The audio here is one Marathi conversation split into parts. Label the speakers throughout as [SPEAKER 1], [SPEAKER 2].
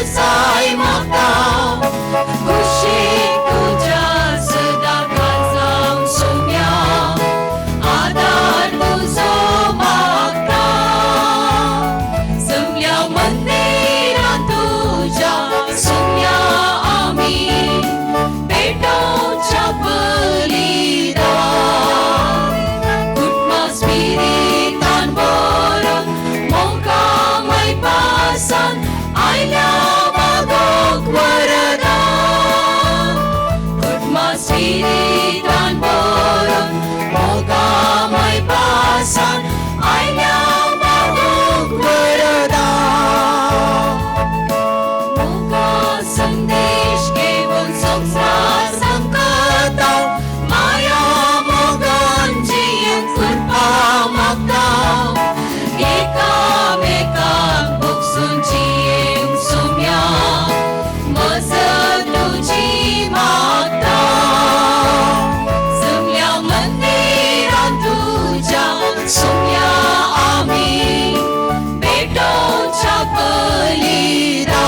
[SPEAKER 1] साई मागता कुशीक तुझ्या सदा खाजाम सोम्या आधार तुझो मागता जमल्या मंदिरात तुझ्या सोम्या आम्ही पेटोच्या बलिदान कुटुंबा स्पिरितान बरोवन मोगामय पासान आयल्या मागोक वरदान कुटुंबा स्पिरितान बरोवन मोगामय पासान आयल्या मागोक वरदान मोगा संदेश घेवन संसार संकटां माया मोगान जियेंक करपा मागता एकामेकांक भोगसून जियेंक सोम्या मजत तुजी मागता जमल्या मंदिरांत तुज्या सोम्या आमी पेटोवच्या बलिदान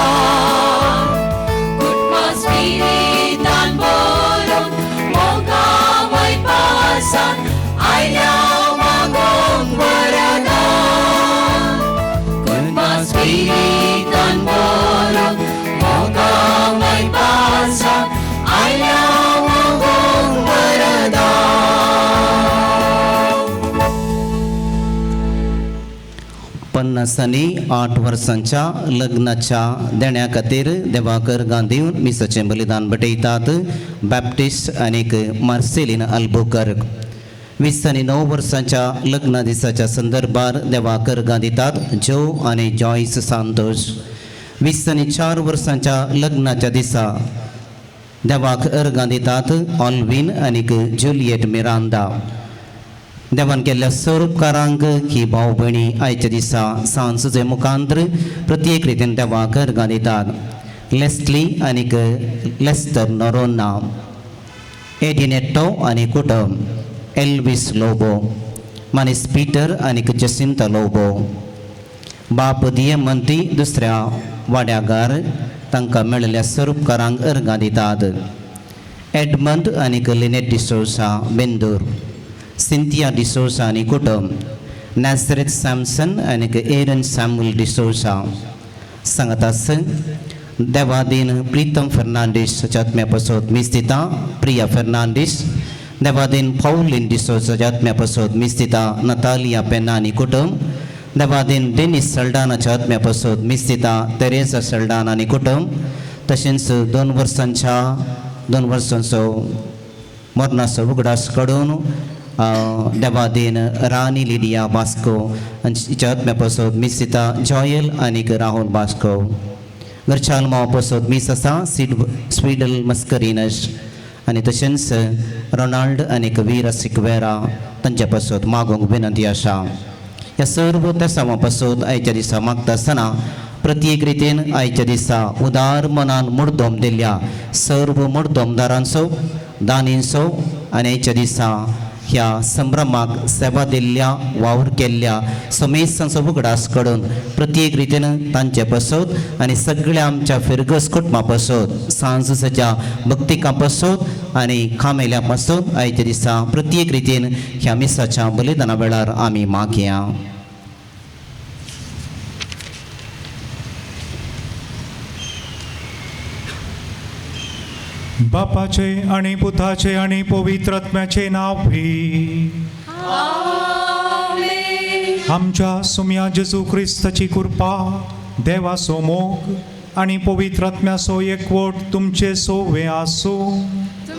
[SPEAKER 1] कुटुंबा स्पिरितान बरोवन मोगामय पासान आयल्या मागोक वरदान कुटुंबा स्पिरितान बरोवन मोगामय पासान आयल्या मागोक वरदान.
[SPEAKER 2] पन्नासांनी 8 वर्सांच्या लग्नाच्या देण्या खातीर देवाकर गांधीवन मिसाचें बलिदान भेटयतात बॅप्टिस्ट आनीक मार्सेलीन अल्बुकर्क. 20 आनी 9 वर्सांच्या लग्ना दिसाच्या संदर्भार देवाकर गांधितात जो आनी जॉयस सांतोष. 20 आनी 4 वर्सांच्या लग्नाच्या दिसा देवाकर गांधितात ऑल्विन आनीक जुलियट मिरांदा. देवान केल्ल्या स्वरूपकारांक ही भाव भयणी आयच्या दिसा सांजुचे मुखांतर प्रत्येक रितीन देवाकर गांधितात. लेस्ली आनीक लेस्टर नोरोना, एडिनेटो आनी कुटुंब, एल्विस लोबो, मानिस पीटर आनीक जसिंता लोबो. बाप दियमंती दुसऱ्या वाड्यागार तांकां मेळिल्ल्या स्वरूपकारांक अर्गां दितात. एडमंड आनीक लिनेट डिसोसा बेंदूर, सिंथिया डिसोसा आनी कुटुंब, नॅझरेथ सॅमसन आनीक एरन सॅम्युएल डिसोसा. सांगतास देवादीन प्रीतम फर्नांडीस आत्म्या पासत मिस्तिता प्रिया फर्नांडीस. देवादीन पौलिन डिसोसाच्या आत्म्या पासत मिस्तिता नतालिया पेना आनी कुटुंब. देवादीन डेनिस सल्डानाच्या आत्म्या पासत मिस्तिता तेरेसा सल्डाना आनी कुटुंब. तशेंच 2 वर्सांचो मरणाचो उगडास काडून देवादीन राणी लिडिया बास्को हांच्या आत्म्या पासत मिस्तिता जॉयल आनीक राहुल बास्को. घरच्याल मावा पासत मीस आसा स्वीडल मस्करिनस आनी तशेंच रोनाल्ड आनीक वीरा सिक्वेरा तांच्या पासत मागोंक विनंती आसा. ह्या सर्व तेसावां पासत आयच्या दिसा मागता आसतना प्रत्येक रितीन आयच्या दिसा उदार मनान मुर्दोम दिल्ल्या सर्व मुर्दोमदारांचो दानींचो आनी आयच्या दिसा ह्या संभ्रमाक सेवा दिल्ल्या वावर केल्ल्या समेसांचो उगडास काडून प्रत्येक रितीन तांचे पासत आनी सगळ्या आमच्या फिरगस कुटुंबा पासत सांजुच्या भक्तिकां पासत आनी खामेल्या पासत आयच्या दिसा प्रत्येक रितीन ह्या मिसाच्या बलिदाना वेळार आमी मागया.
[SPEAKER 3] बापाचे आणि पुताचे आणि पवित्र आत्म्याचे नाव भी. आमच्या सुम्या जेजू ख्रिस्ताची कृपा देवाचो मोग आणि पवित्र आत्म्याचो एकवट तुमचे सोवे आसो.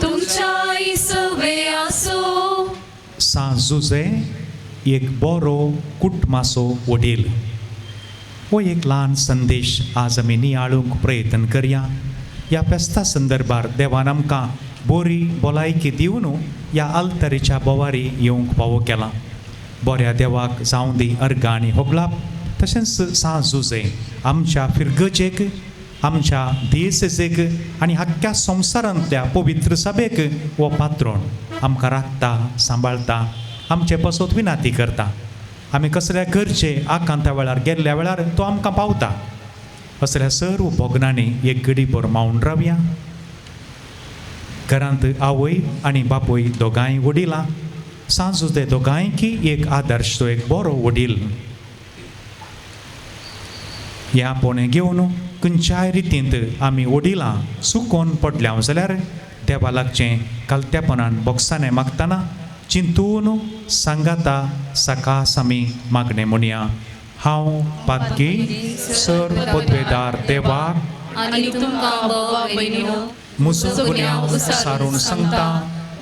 [SPEAKER 1] तुमच्याय सोवे आसो.
[SPEAKER 3] सांजुचे एक बरो कुटुंबाचो वडील हो एक ल्हान संदेश आज आमी नियाळूंक प्रयत्न करया. ह्या फेस्ता संदर्भार देवान आमकां बरी भलायकी दिवन ह्या आल्तारीच्या बोवारी येवंक फावो केला. बऱ्या देवाक जावं दी अर्गां आनी होगलाप. तशेंच सांजुजे आमच्या फिरगजेक आमच्या दियेसेक आनी आख्ख्या संवसारांतल्या पवित्र सभेक हो पात्रोण आमकां राखता सांबाळटा आमचे पासत विनाती करता. आमी कसल्या गरजे आकांता वेळार गेल्ल्या वेळार तो आमकां पावता. असल्या सर्व भोगनांनी एक घडीभर मावून रावया. घरांत आवय आनी बापूय दोगांय वडिलां, सांजू ते दोगांयकी एक आदर्श तो एक बरो वडील. ह्या पोणे घेवन खंयच्याय रितींत आमी वडिलां चुकोवन पडल्या जाल्यार देवा लागचें कालत्यापणान बोगसाने मागतना चिंतून सांगाता सकास आमी मागणें म्हणया. हांव पातकी सर पदवेदार देवाक
[SPEAKER 1] आनी तुमकां भावा भयणीनो
[SPEAKER 3] म्हजो गुन्यांव उसारून सांगता,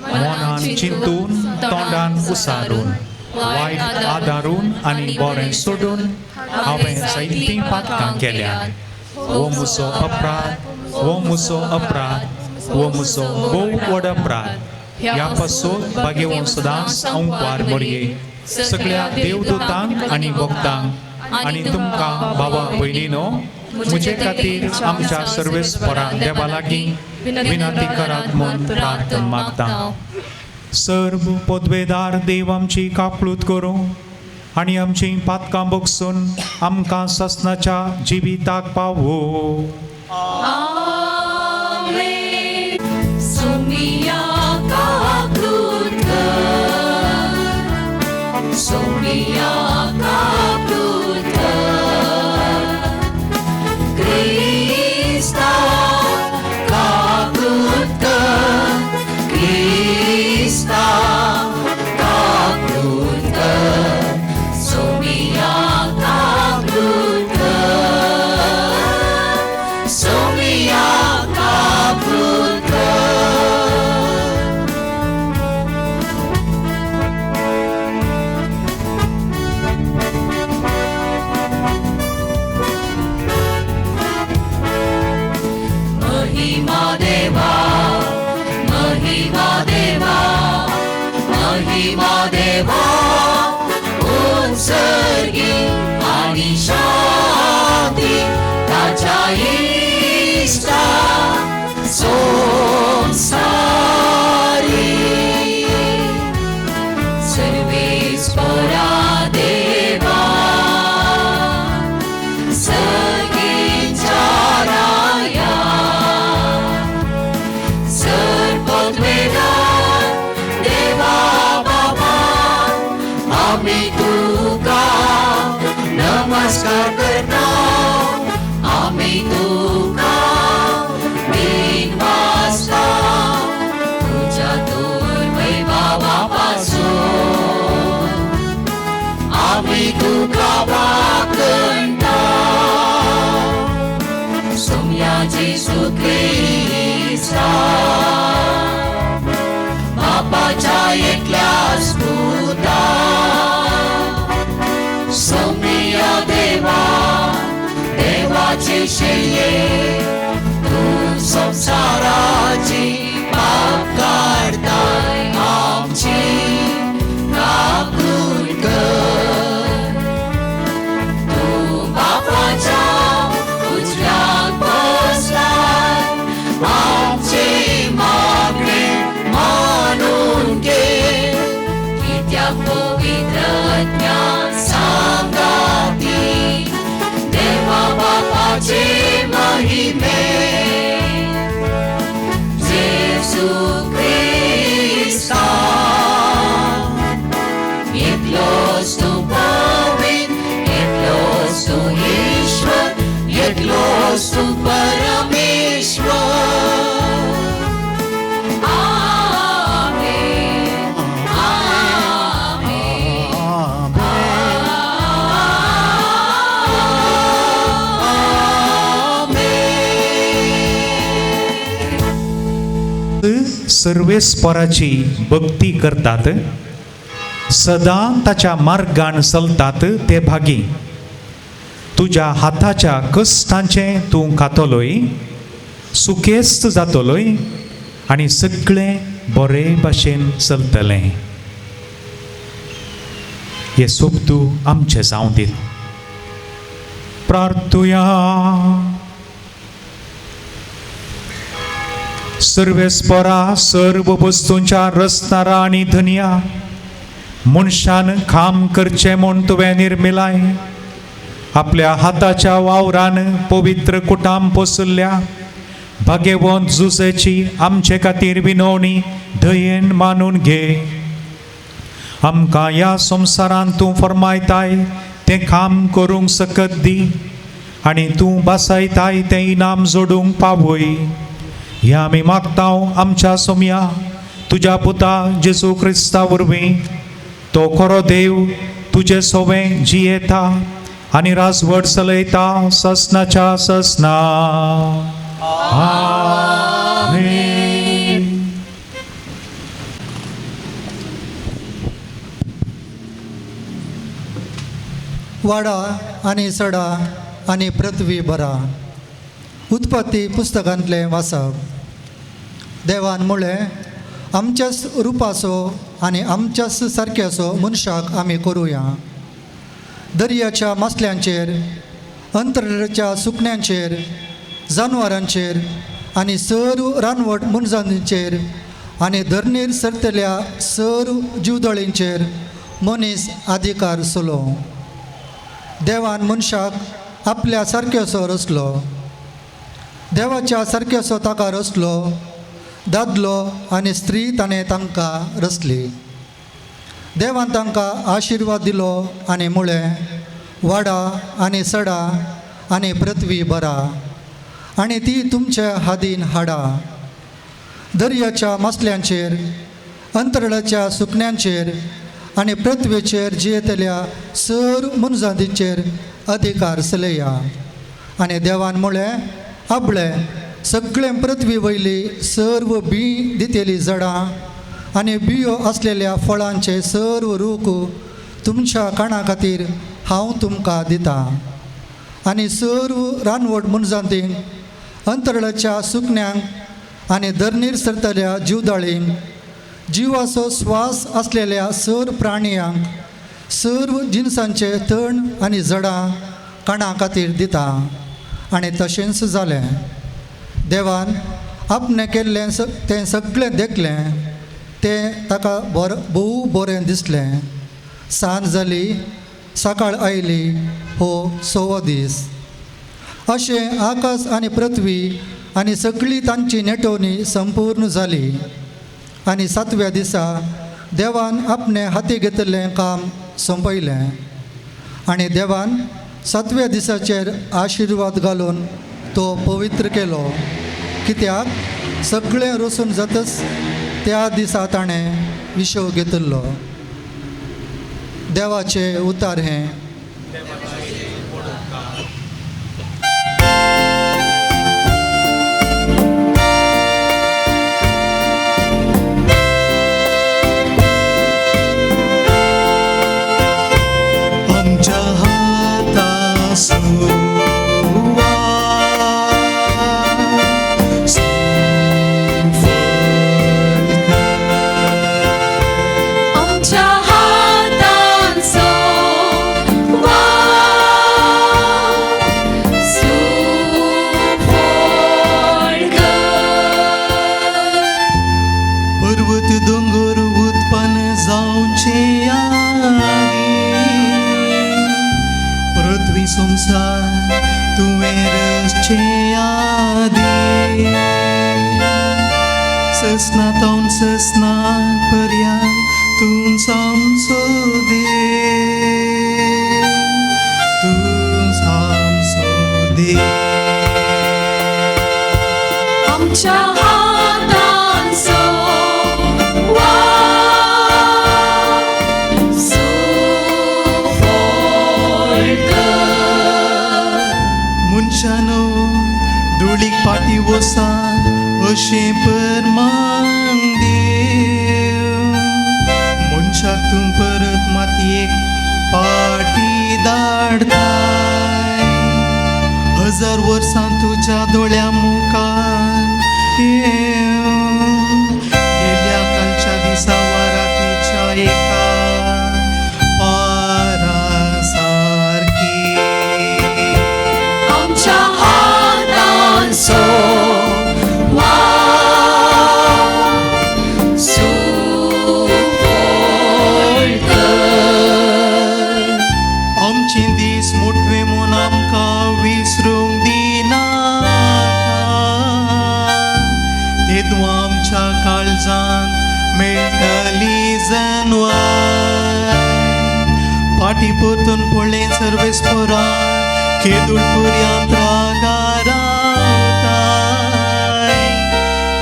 [SPEAKER 3] मनान चिंतून तोंडान उसारून वायट आदारून आनी बरें सोडून हांवें जायतीं पातकां केल्यात. हो म्हजो अपराध, हो म्हजो अपराध, हो म्हजो भोव व्हड अपराध. ह्या पासून बागेवून सदांच अंकवार मोरये सगळ्या देवदूतांक आनी भक्तांक आनी तुमकां भावा भयणीनो म्हजे खातीर आमच्या सर्वेस्परा देवा लागीं विनंती करात म्हूण प्रार्थना मागता. सर्व पदवेदार देव आमची कापलूत करूं आनी आमची पातकां बोगसून आमकां ससनाच्या जिविताक पावो.
[SPEAKER 1] सोमिया कापलूत कर, सोमिया कापलूत कर, क्रिस्ता कापलूत कर, क्रिस्ता कापलूत कर, सोमिया कापलूत कर, सोमिया कापलूत कर. महिमा देवा, महिमा देवा, महिमा देवा, उत्सर्गी आणि शांती ताच्या इष्टा संसारी. सर्वेश्वरा देवा सगळींच्या राया, सर्वपदवेदार देवा बाबा आम्ही तुका नमस्कार करता. आम्ही तुका बिनवासता तुझ्या दूर वैभवापासून आम्ही तुका वाकणता. सोम्या जेसू ख्रिस्ता बापाच्या एकल्याच पुता, सोमिया देवा देवाचे शय्ये तू संसाराची पाप काढताय आमची कापलूत कर. तू बापाच्या उजव्यात बसलाय, आमचे मागणे मानून घे. कित्या पवित्र ज्ञान सांगाती देवा बापाचे महिमे. जेसू ख्रिस्ता एकलोच तू पवित्र, एकलोच तू ईश्वर, एकलोच तू परमेश्वर. आमेन, आमेन,
[SPEAKER 3] सर्वेस्पराची भक्ती करतात, सदां ताच्या मार्गान चलतात ते भागी. तुज्या हाताच्या कश्टांचें तूं खातलोय, सुखेस्त जातलोय आनी सगळें बरे भाशेन चलतलें. हे सोबतू आमचें जावं दीत. प्रार्थुया. सर्वेस्परा सर्व वस्तूंच्या रचणारा आनी धनिया, मनशान काम करचें म्हूण तुवें निर्मिलाय. आपल्या हाताच्या वावरान पवित्र कुटाम पोसल्या भाग्यवंत जुसेची आमचे खातीर विनवणी दयेन मानून घे. आमकां ह्या संवसारांत तूं फरमायताय तें काम करूंक सकत दी आनी तूं बसयताय तें इनाम जोडूंक पावय. हें आमी मागतांव आमच्या सोम्या तुज्या पुता जेजू क्रिस्ता वरवीं. तो खरो देव तुजे सोवें जियेता आनी राजवट चलयता ससनाच्या ससना. आमेन.
[SPEAKER 4] वाडा आनी सडा आनी पृथ्वी बरा. उत्पत्ती पुस्तकांतलें वाचप. देवान म्हळें, आमच्याच रुपाचो आनी आमच्याच सारक्याचो मनशाक आमी करुया. दर्याच्या मासल्यांचेर, अंतराळाच्या सुकण्यांचेर, जनावरांचेर आनी सर्व रानवट मनशांचेर आनी धरणीर सरतल्या सर्व जीवदळींचेर मनीस अधिकार सोलो. देवान मनशाक आपल्या सारक्याचो रचलो. देवाच्या सारक्याचो ताका रचलो. दादलो आनी स्त्री ताणें तांकां रचली. देवान तांकां आशिर्वाद दिलो आनी म्हळें, वाडा आनी सडा आनी पृथ्वी बरा आनी ती तुमच्या हातीन हाडा. दर्याच्या मासल्यांचेर, अंतराळाच्या सुकण्यांचेर आनी पृथ्वीचेर जियेतल्या सर्व मनशांचेर अधिकार चलया. आनी देवान म्हळें, आपले सगळे पृथ्वी वयली सर्व बी दितेली झाडां आनी बियो आसलेल्या फळांचे सर्व रूख तुमच्या काणा खातीर हांव तुमकां दिता. आनी सर्व रानवट मनशांतींक, अंतराळाच्या सुकण्यांक आनी धरणीर सरतल्या जीवदाळींक, जिवाचो स्वास आसलेल्या सर्व प्राणयांक, सर्व जिनसांचे तण आनी झाडां काणा खातीर दिता. आनी तशेंच जालें. देवान आपणें केल्लें तें सगळें देखलें. तें ताका भोव बरें दिसलें. सांज जाली, सकाळ आयली, हो 6वो दीस. अशें आकाश आनी पृथ्वी आनी सगळी तांची नेटोवणी संपूर्ण जाली. आनी 7व्या दिसा देवान आपणें हाती घेतिल्लें काम संपयलें. आनी देवान 7व्या दिसाचेर आशिर्वाद घालून तो पवित्र केलो, कित्याक सगळें रसून जातच त्या दिसा ताणें विशव घेतिल्लो. देवाचें उतार हें.
[SPEAKER 5] आमच्या हातासून संसार तुवें यादी ससना तावन ससना पर्यंत तूं सामसो दे, तूं सामसो दे.
[SPEAKER 1] आमच्या हातांचो
[SPEAKER 5] मनशानो धुळीक पाटी वसा अशें परमान देव. मनशाक तूं परत मातयेक पाटी धाडताय. 1000 वर्सां तुज्या दोळ्या मुखार गेल्या कालच्या दिसा वारातीच्या एका आमची दीस मोठवे म्हूण मेळटली जनवार पाटी परतून पडले सर्वेस पोरा केदूळ पर्यंत रागारावताय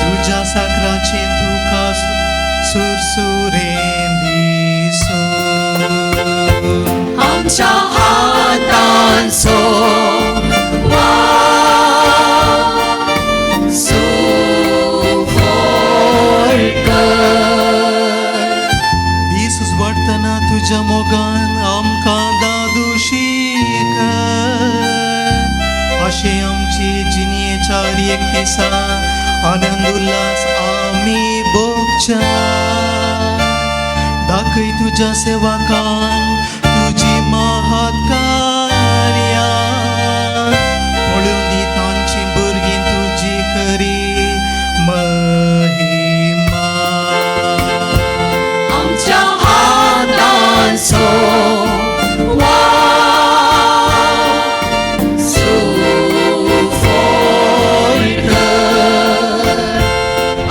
[SPEAKER 5] तुझ्या साकराचे तुका सुरसुरेन दिसो
[SPEAKER 1] आमच्या हातांचो
[SPEAKER 5] दीस वाटतना तुझ्या मोगान आमकां दादूशी कर अशे आमची जिणेच्या एक दिसा आनंद उल्हास आमी भोगच्या दाखय तुझ्या सेवकान तुझी महत् कार्या पळोवन दी तांची भुरगीं तुजी करी महिमा
[SPEAKER 1] आमच्या हातांचो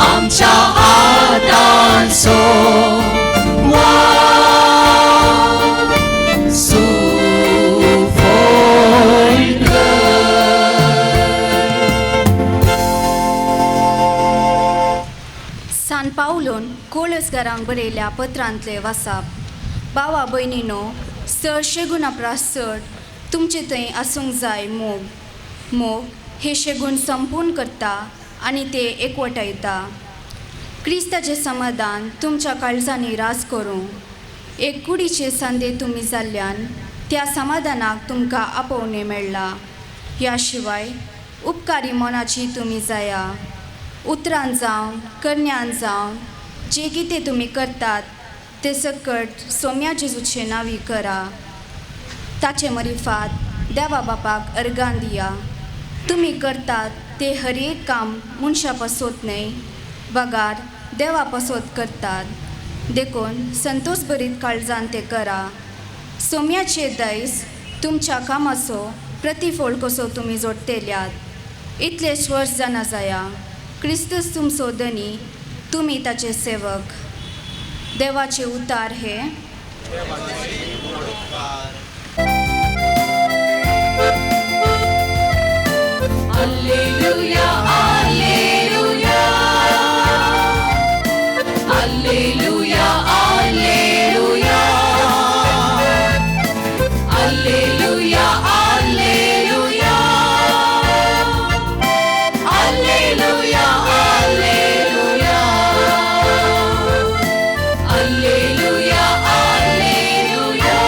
[SPEAKER 1] आमच्या हातांचो
[SPEAKER 6] सान पावलोन कोळसकारांक बरयल्या पत्रांतले वाचप. भावा भयणीनो, चडशे गुणापरास चड तुमचे थंय आसूंक जाय मोग हे शेगूण संपूर्ण करता आनी ते एकवटायता. क्रिस्ताचें समाधान तुमच्या काळजांनी रास करूं. एक कुडीचे सांदे तुमी जाल्ल्यान त्या समाधानाक तुमकां आपोवणें मेळ्ळां. ह्या शिवाय उपकारी मनाची तुमी जाया. उतरान जावं करण्यान जावं जे कितें तुमी करतात ते सकट सोम्या जेजूचे नांवी करा. ताचे मरिफात देवा बापाक अर्गां दिया. तुमी करतात ते हर एक काम मनशा पसोत न्हय, बगार देवा पसोत करतात. देखून संतोष भरीत काळजान ते करा. सोम्याचे दयस तुमच्या कामाचो प्रतिफळ कसो तुमी जोडटेल्यात. इतलेच वर्स जाणा जाया. क्रिस्तूस तुमचो धनी, तुमी ताचे सेवक. देवाचे उतार हे
[SPEAKER 1] Alleluia, alleluia. Alleluia, alleluia. Alleluia, alleluia. Alleluia, alleluia. Alleluia, alleluia.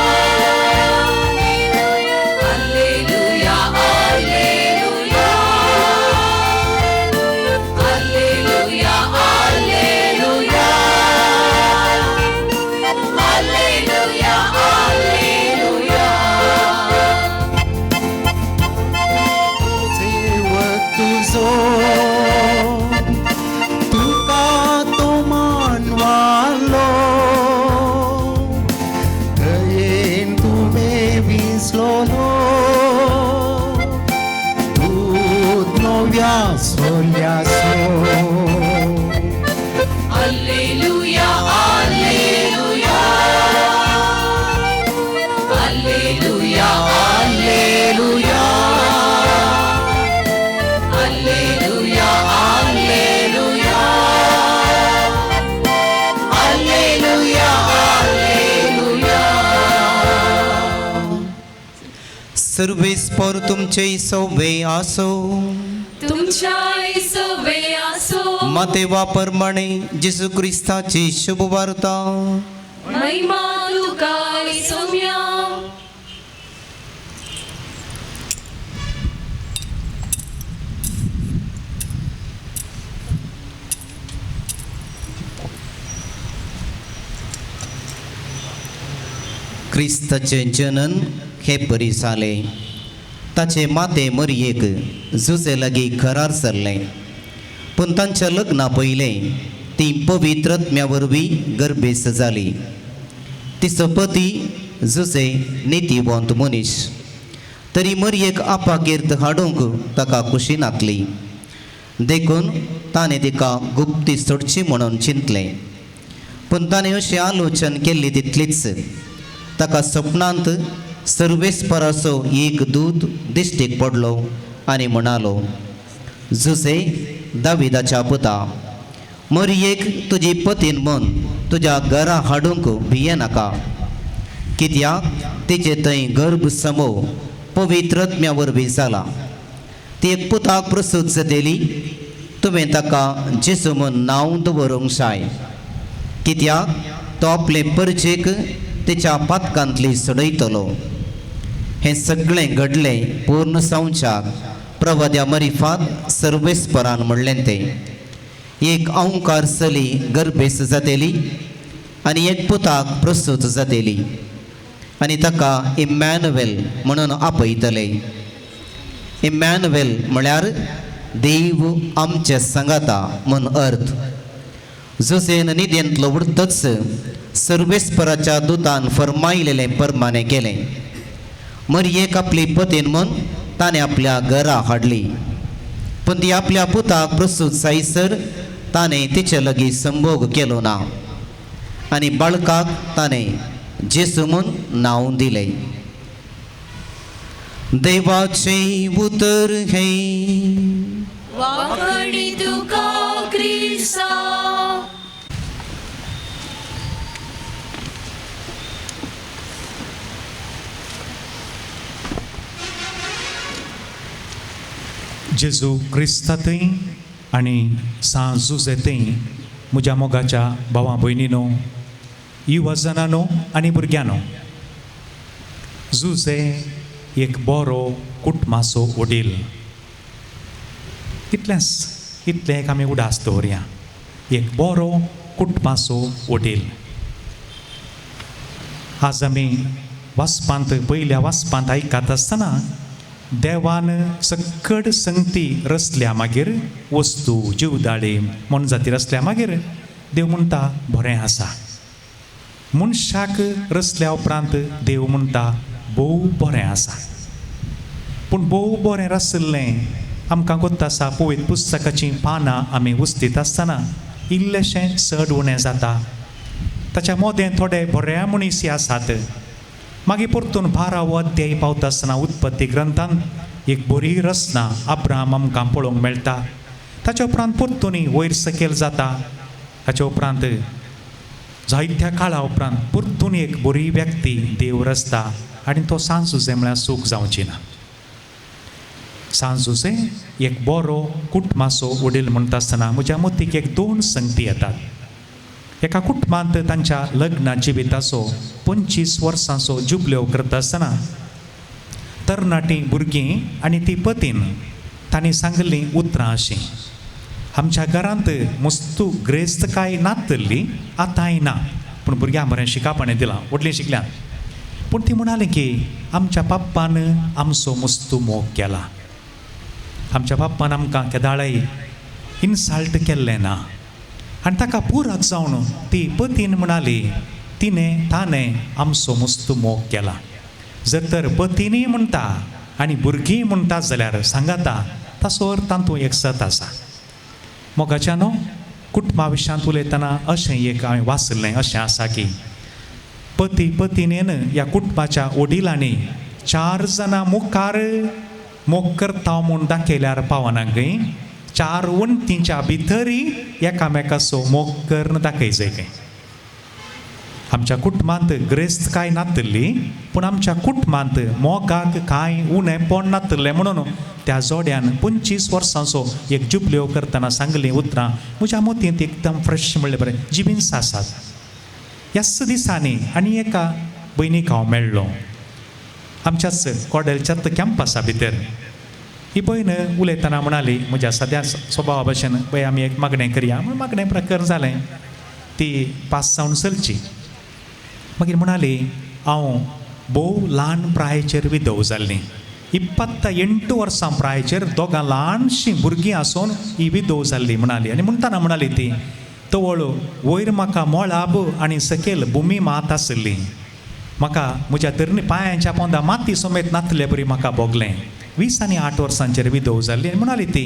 [SPEAKER 1] Alleluia, alleluia. Alleluia, alleluia. Alleluia, alleluia.
[SPEAKER 5] सेवक तुझो तुका तो मानवालो दयेन तुमे विसलोलो दूत नव्या सोल्यासो
[SPEAKER 1] Alleluia, alleluia. Alleluia, alleluia. Alleluia, alleluia. Alleluia, alleluia.
[SPEAKER 2] सर्वेस्पर तुमचे सव्वे आसो.
[SPEAKER 1] तुमच्या सवे असो
[SPEAKER 2] मातेवा प्रमाणे जेसू ख्रिस्ताची शुभ वार्ता
[SPEAKER 1] महिमा तुका सोम्या.
[SPEAKER 2] ख्रिस्ताचे जनन हे परी जाले. ताचे माते मरियेक जुजे लागीं घरार सरले. पूण तांच्या लग्ना पयले ती पवित्रत्म्या वरवीं गर्भेस जाली. तिचो पती जुजे नितीवंत मनीस. तरी मरियेक आपागेर हाडूंक ताका कुशी नासली. देखून ताणें तिका गुप्ती सोडची म्हणून चिंतलें. पूण ताणें अशें आलोचन केल्ली तितलीच ताका सपनांत सर्वेस्पराचो एक दूत दिश्टीक पडलो आनी म्हणालो, जुसे दाविदाच्या पुता, मरियेक तुजी पतीन म्हूण तुज्या घरा हाडूंक भियेनाका, कित्याक तिचे थंय गर्भ समूह पवित्रत्म्या वरवीं जाला. ती एक पुताक प्रसूत जातली. तुवें ताका जेसू म्हूण नांव दवरूंक जाय, कित्याक तो आपले परजेक तिच्या पातकांतली सोडयतलो. हें सगळें घडलें पूर्ण संवचाक प्रवाद्या मरिफात सर्वेस्परान म्हणलें तें. एक अंकार चली गर्भेस जातली आनी एक पुताक प्रसूत जातली आनी ताका इमॅन्युएल म्हणून आपयतले. इमॅन्युएल म्हळ्यार देव आमचे सांगाता म्हूण अर्थ. जोसेन न्हिदेंतलो उठतच सर्वेस्पराच्या दुतान फरमायलेलें परमाणें केलें. मरियेक आपली पतीन म्हूण ताणें आपल्या घरा हाडली. पूण ती आपल्या पुताक प्रसूत जायसर ताणें तिचे लागीं संभोग केलो ना आनी बाळकाक ताणें जेसू म्हूण नांव दिलें. देवाचें उतर हें
[SPEAKER 1] वाकडी तुका क्रिस्ता.
[SPEAKER 3] जेजू क्रिस्तांतय आनी सांजुजेतय म्हज्या मोगाच्या भावां भयणीनो, युवजनांनो आनी भुरग्यांनो, जुजे एक बरो कुटुंबाचो वडील. इतलें एक आमी उडास दवरया. एक बरो कुटुंबाचो वडील. आज आमी वाचपांत पयल्या वाचपांत आयकत आसतना देवान सकट संगती रचल्या मागीर वस्तू जिवदाळी म्हण जाती रचल्या मागीर देव म्हणटा बरें आसा. मनशाक रचल्या उपरांत देव म्हणटा भोव बरें आसा. पूण भोव बरें रचल्लें आमकां कोत्ता आसा पवित्र पुस्तकाचीं पानां आमी उस्तीत आसतना इल्लेशें चड उणें जाता. ताच्या मोदें थोडे बऱ्या मनीस आसात. मागीर परतून 12 अध्याय पावता आसतना उत्पत्ती ग्रंथांत एक बरी रचना अब्राहम आमकां पळोवंक मेळटा. ताच्या उपरांत परतून वयर सकयल जाता. ताच्या उपरांत जायत्या काळा उपरांत परतून एक बरी व्यक्ती देव रचता आनी तो सांजुजे म्हळ्यार सूख जावची ना. सांजुजे एक बरो कुटुंबाचो वडील म्हणटा आसतना म्हज्या मतीक एक 2 संगती येतात. एका कुटुंबांत तांच्या लग्ना जिविताचो 25 वर्सांचो जुबल्यो करता आसतना तरणाटी भुरगीं आनी ती पतीन तांणी सांगलीं उतरां अशीं, आमच्या घरांत मस्तू ग्रेस्तकाय नातल्ली आतांय ना, पूण भुरग्यांक बरें शिकापणें दिलां, व्हडलीं शिकल्यां. पूण ती म्हणाली की आमच्या पाप्पान आमचो मस्तू मोग केला. आमच्या पाप्पान आमकां केदाळय इन्सल्ट केल्लें ना. आनी ताका पुराक जावन ती पतीन म्हणाली ताणें आमचो मस्तू मोग केला. जर तर पतीनय म्हणटा आनी भुरगीं म्हणटा जाल्यार सांगाता ताचो अर्थ तातूंत एक सत आसा. मोगाच्यानो कुटुंबा विशयांत उलयतना अशें एक हांवें वाचलें अशें आसा की पतीनेन ह्या कुटुंबाच्या वडिलांनी 4 जाणां मुखार मोग करता म्हूण दाखयल्यार पावनाकय 4 वण्टींच्या भितरय एकामेकाचो मोग करून दाखयचो काय. आमच्या कुटुंबांत ग्रेस्त कांय नातल्ली, पूण आमच्या कुटुंबांत मोगाक कांय उणें पण नातलें म्हणून त्या जोड्यान 25 वर्सांचो एक जुबल्यो करतना सांगलीं उतरां म्हज्या मतींत एकदम फ्रेश म्हणलें बरें जिबिन्स आसात. ह्याच दिसांनी आनी एका भयणीक हांव मेळ्ळो आमच्याच कोडेलच्याच कॅम्पसा भितर. ही भयण उलयतना म्हणाली म्हज्या सद्या स्वभावा भशेन पळय आमी एक मागणें करया म्हूण मागणें प्रकरण जालें. ती पास जावन चलची. मागीर म्हणाली हांव भोव ल्हान प्रायेचेर विधव जाल्लीं. 28 वर्सां प्रायेचेर 2 ल्हानशीं भुरगीं आसून ही विधव जाल्ली म्हणाली. आनी म्हणटाना म्हणाली ती तवळ वयर म्हाका मोळाब आनी सकयल भुमी मात आसली. म्हाका म्हज्या धरणी पांयांच्या पोंदा माती समेत नातले बरी म्हाका भोगलें. 20 आनी 8 वर्सांचेर विधव जाल्ली. आनी म्हणाली ती